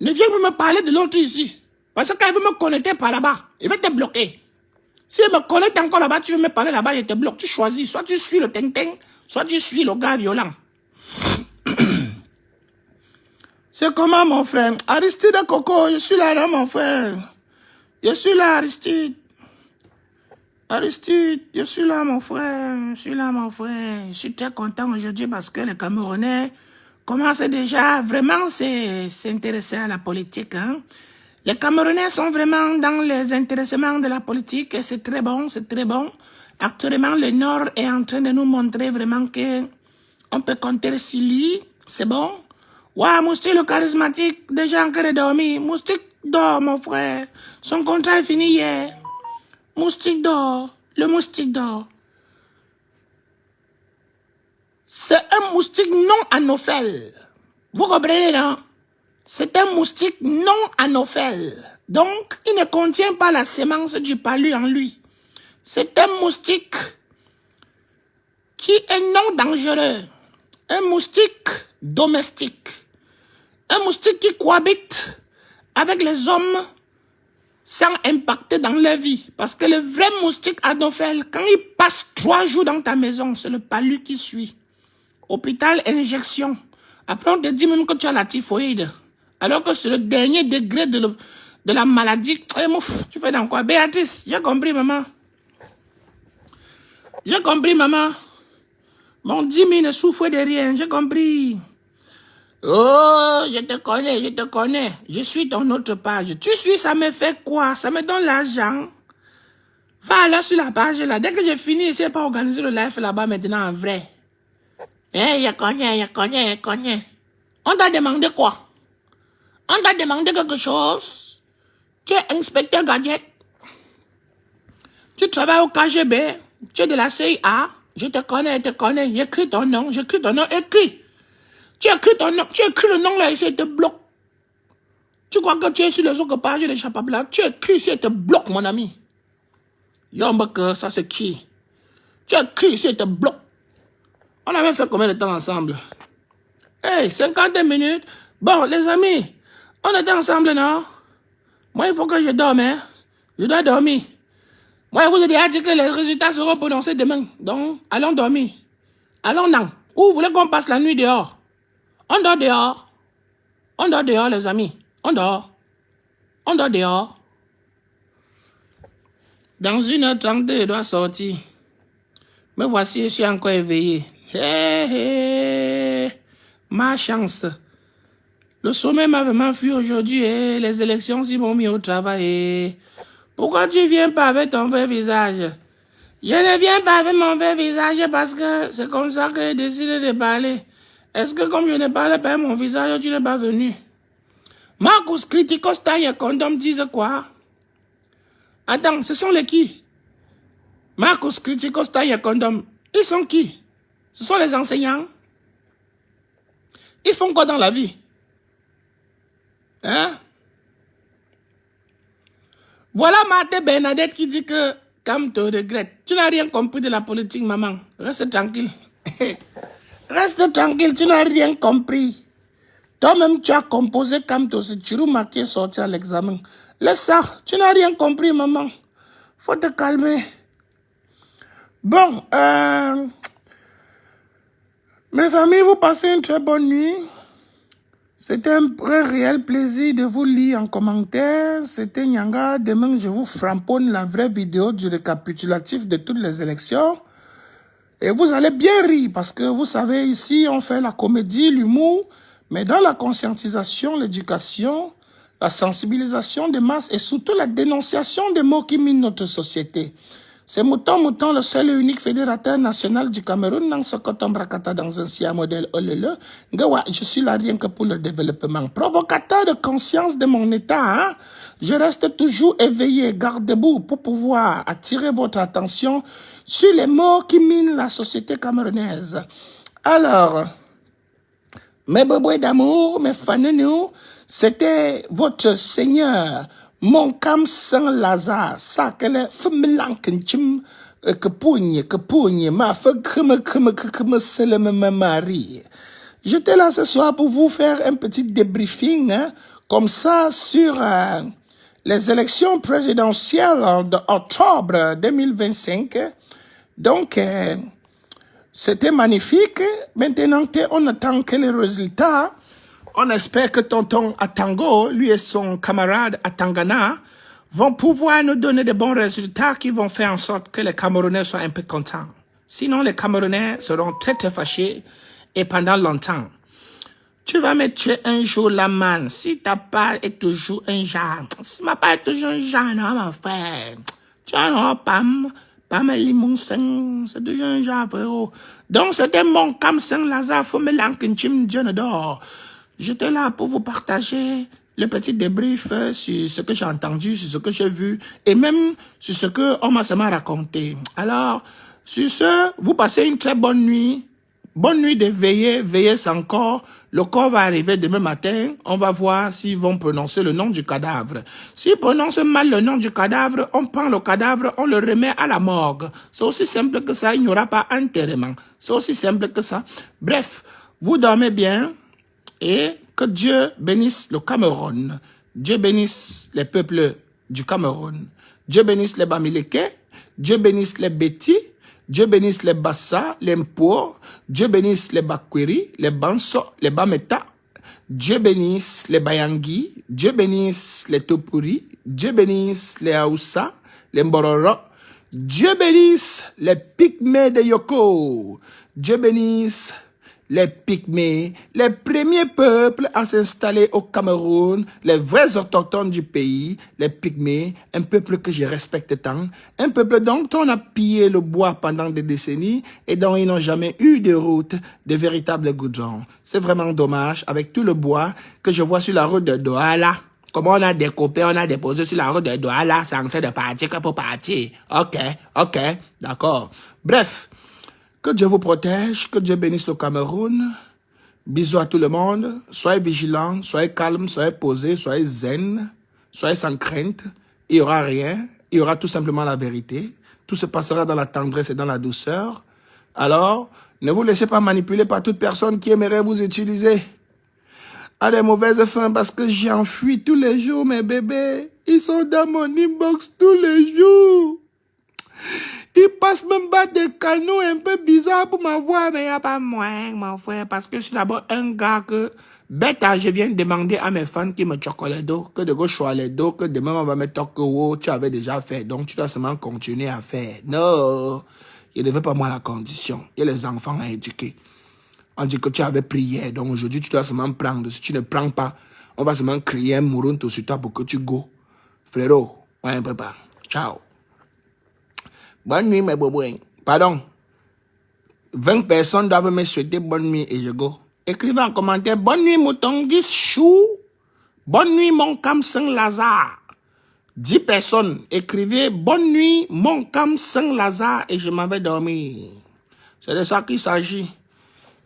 ne viens pas me parler de l'autre ici. Parce que quand il veut me connecter par là-bas, il va te bloquer. Si il me connecte encore là-bas, tu veux me parler là-bas, il te bloque. Tu choisis. Soit tu suis le ting-ting, soit tu suis le gars violent. C'est comment, mon frère? Aristide Coco, je suis là, non, mon frère. Je suis là, Aristide. Aristide, je suis là, mon frère. Je suis très content aujourd'hui parce que les Camerounais commencent déjà vraiment s'intéresser à la politique. Hein? Les Camerounais sont vraiment dans les intéressements de la politique et c'est très bon, Actuellement, le Nord est en train de nous montrer vraiment que on peut compter sur lui. C'est bon. Ouais, Moustique le charismatique, déjà encore dormi. Moustique dort, mon frère. Son contrat est fini hier. Moustique dort. Le moustique dort. C'est un moustique non anophèle. Vous comprenez, non? C'est un moustique non anophèle. Donc, il ne contient pas la sémence du palu en lui. C'est un moustique qui est non dangereux. Un moustique domestique. Un moustique qui cohabite avec les hommes sans impacter dans leur vie. Parce que le vrai moustique anophèle, quand il passe 3 jours dans ta maison, c'est le palu qui suit. Hôpital, injection. Après, on te dit même que tu as la typhoïde. Alors que c'est le dernier degré de la maladie. Hey, mouf, tu fais dans quoi? Béatrice, j'ai compris, maman. Mon Jimmy ne souffre de rien, j'ai compris. Oh, je te connais, je te connais. Je suis ton autre page. Tu suis, ça me fait quoi? Ça me donne l'argent. Va là sur la page là. Dès que j'ai fini, c'est pas organiser le live là-bas maintenant en vrai. Eh, je connais. On t'a demandé quoi? On t'a demandé quelque chose? Tu es inspecteur gadget. Tu travailles au KGB. Tu es de la CIA. Je te connais. J'écris ton nom, écris. Tu écris ton nom, tu écris le nom là et ça te bloque. Tu crois que tu es sur les autres pages de Chapabla? Tu écris, ça te bloque, mon ami. Yombaka, ça c'est qui? Tu écris, ça te bloque. On avait fait combien de temps ensemble? Hey, 50 minutes. Bon, les amis, on était ensemble, non? Moi, il faut que je dorme, hein? Je dois dormir. Moi, je vous ai déjà dit que les résultats seront prononcés demain. Donc, allons dormir. Allons, non. Ou vous voulez qu'on passe la nuit dehors? On dort dehors. On dort dehors, les amis. On dort. On dort dehors. Dans 1h32, je dois sortir. Me voici, je suis encore éveillé. Ma chance. Le sommet m'a vraiment fui aujourd'hui. Les élections, ils m'ont mis au travail. Pourquoi tu viens pas avec ton vrai visage? Je ne viens pas avec mon vrai visage parce que c'est comme ça que j'ai décidé de parler. Est-ce que comme je ne parlais pas avec mon visage, tu n'es pas venu? Marcus Criticos Taille Condom disent quoi? Attends, ce sont les qui? Marcus Criticos Taille Condom. Ils sont qui? Ce sont les enseignants. Ils font quoi dans la vie? Hein? Voilà Marthe Bernadette qui dit que Cam te regrette. Tu n'as rien compris de la politique, maman. Reste tranquille. Reste tranquille, tu n'as rien compris. Toi-même, tu as composé Camto, c'est Chiruma qui est sorti à l'examen. Laisse ça, tu n'as rien compris, maman. Faut te calmer. Bon, mes amis, vous passez une très bonne nuit. C'était un vrai réel plaisir de vous lire en commentaire. C'était Nyanga. Demain, je vous framponne la vraie vidéo du récapitulatif de toutes les élections. Et vous allez bien rire parce que vous savez, ici, on fait la comédie, l'humour, mais dans la conscientisation, l'éducation, la sensibilisation des masses et surtout la dénonciation des maux qui minent notre société. C'est Mouton, le seul et unique fédérateur national du Cameroun, dans un SIA modèle Olele. Je suis là rien que pour le développement. Provocateur de conscience de mon état, hein? Je reste toujours éveillé, garde-debout pour pouvoir attirer votre attention sur les maux qui minent la société camerounaise. Alors, mes bébés d'amour, mes fanenous, c'était votre Seigneur, mon Cam Saint-Lazare, ça que le fmelankenchim que pougne, ma fe me marie. J'étais là ce soir pour vous faire un petit débriefing, hein, comme ça, sur les élections présidentielles d'octobre 2025. Donc, c'était magnifique. Maintenant, on attend que les résultats. On espère que tonton Atango, lui et son camarade Atangana, vont pouvoir nous donner de bons résultats qui vont faire en sorte que les Camerounais soient un peu contents. Sinon, les Camerounais seront très très fâchés et pendant longtemps. Tu vas me tuer un jour, la man. Si ta part est toujours un genre. Si ma part est toujours un genre, non, mon frère. Tu vois, Pam Limonsen, c'est toujours un genre, frérot. Donc, c'était mon Cam Saint-Lazare, faut me l'enquinchim, Dieu ne dort. J'étais là pour vous partager le petit débrief sur ce que j'ai entendu, sur ce que j'ai vu, et même sur ce que on m'a raconté. Alors, sur ce, vous passez une très bonne nuit. Bonne nuit de veiller, veillez sans corps. Le corps va arriver demain matin. On va voir s'ils vont prononcer le nom du cadavre. S'ils prononcent mal le nom du cadavre, on prend le cadavre, on le remet à la morgue. C'est aussi simple que ça, il n'y aura pas enterrement. C'est aussi simple que ça. Bref, vous dormez bien. Et que Dieu bénisse le Cameroun. Dieu bénisse les peuples du Cameroun. Dieu bénisse les Bamileke. Dieu bénisse les Béti. Dieu bénisse les Bassa, les Mpo. Dieu bénisse les Bakweri, les Banso, les Bameta. Dieu bénisse les Bayangi. Dieu bénisse les Topuri. Dieu bénisse les Aoussa, les Mbororo. Dieu bénisse les pygmées de Yoko. Dieu bénisse les pygmées, les premiers peuples à s'installer au Cameroun, les vrais autochtones du pays, les pygmées, un peuple que je respecte tant, un peuple dont on a pillé le bois pendant des décennies et dont ils n'ont jamais eu de route, de véritables goudrons. C'est vraiment dommage avec tout le bois que je vois sur la route de Douala. Comment on a découpé, on a déposé sur la route de Douala, c'est en train de partir que pour partir. Ok, d'accord. Bref. Que Dieu vous protège, que Dieu bénisse le Cameroun. Bisous à tout le monde. Soyez vigilants, soyez calmes, soyez posés, soyez zen, soyez sans crainte. Il n'y aura rien, il y aura tout simplement la vérité. Tout se passera dans la tendresse et dans la douceur. Alors, ne vous laissez pas manipuler par toute personne qui aimerait vous utiliser à des mauvaises fins parce que j'enfuis tous les jours mes bébés. Ils sont dans mon inbox tous les jours. Il passe même pas des canaux un peu bizarres pour m'avoir, mais il n'y a pas moyen, mon frère, parce que je suis d'abord un gars que, bête, je viens demander à mes fans qui me choquent les dos, que de gauche soit les dos, que demain on va me toquer, oh, tu avais déjà fait, donc tu dois seulement continuer à faire. Non, il ne veut pas moi la condition. Il y a les enfants à éduquer. On dit que tu avais prié, donc aujourd'hui tu dois seulement prendre. Si tu ne prends pas, on va seulement crier un mourunto sur toi pour que tu go. Frérot, on ne prépare. Ciao. Bonne nuit, mes bobouins. Pardon. 20 personnes doivent me souhaiter bonne nuit et je go. Écrivez en commentaire, bonne nuit, Moutongis Chou. Bonne nuit, mon Cam Saint-Lazare. 10 personnes, écrivez, bonne nuit, mon Cam Saint-Lazare et je m'en vais dormir. C'est de ça qu'il s'agit.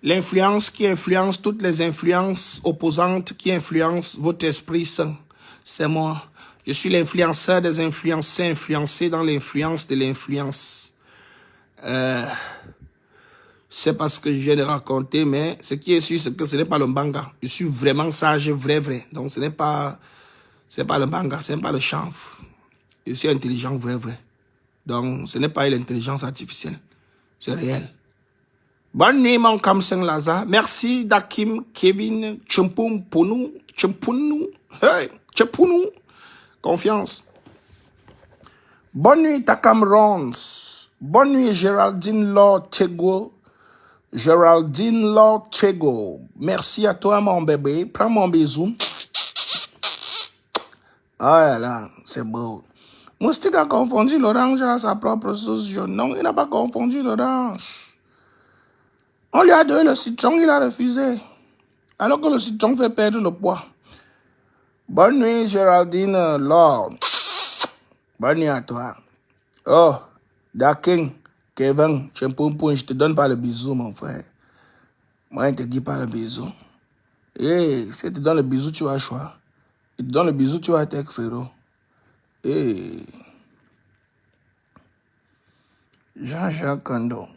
L'influence qui influence toutes les influences opposantes qui influencent votre esprit saint. C'est moi. Je suis l'influenceur des influencés, influencé dans l'influence de l'influence. C'est pas ce que je viens de raconter, mais ce qui est sûr, c'est que ce n'est pas le manga. Je suis vraiment sage, vrai. Donc ce n'est pas le manga, ce n'est pas le chanf. Je suis intelligent, vrai. Donc ce n'est pas l'intelligence artificielle. C'est réel. Bonne nuit, mon Cam Saint-Lazare. Merci, Dakim, Kevin, Tchumpoum, Pounou, Tchumpounou. Hey, Tchupounou. Confiance. Bonne nuit, Takam Rons. Bonne nuit, Géraldine Lord Tego. Géraldine Lord Tego. Merci à toi, mon bébé. Prends mon bisou. Oh là là, c'est beau. Moustique a confondu l'orange à sa propre sauce jaune. Non, il n'a pas confondu l'orange. On lui a donné le citron, il a refusé. Alors que le citron fait perdre le poids. Bonne nuit, Géraldine Lord. Bonne nuit à toi. Oh, Daking, Kevin, je te donne pas le bisou, mon frère. Moi, je te dis pas le bisou. Si je te donne le bisou, tu vas choisir. Je te donne le bisou, tu vas être frérot. Jean-Jacques Kondo.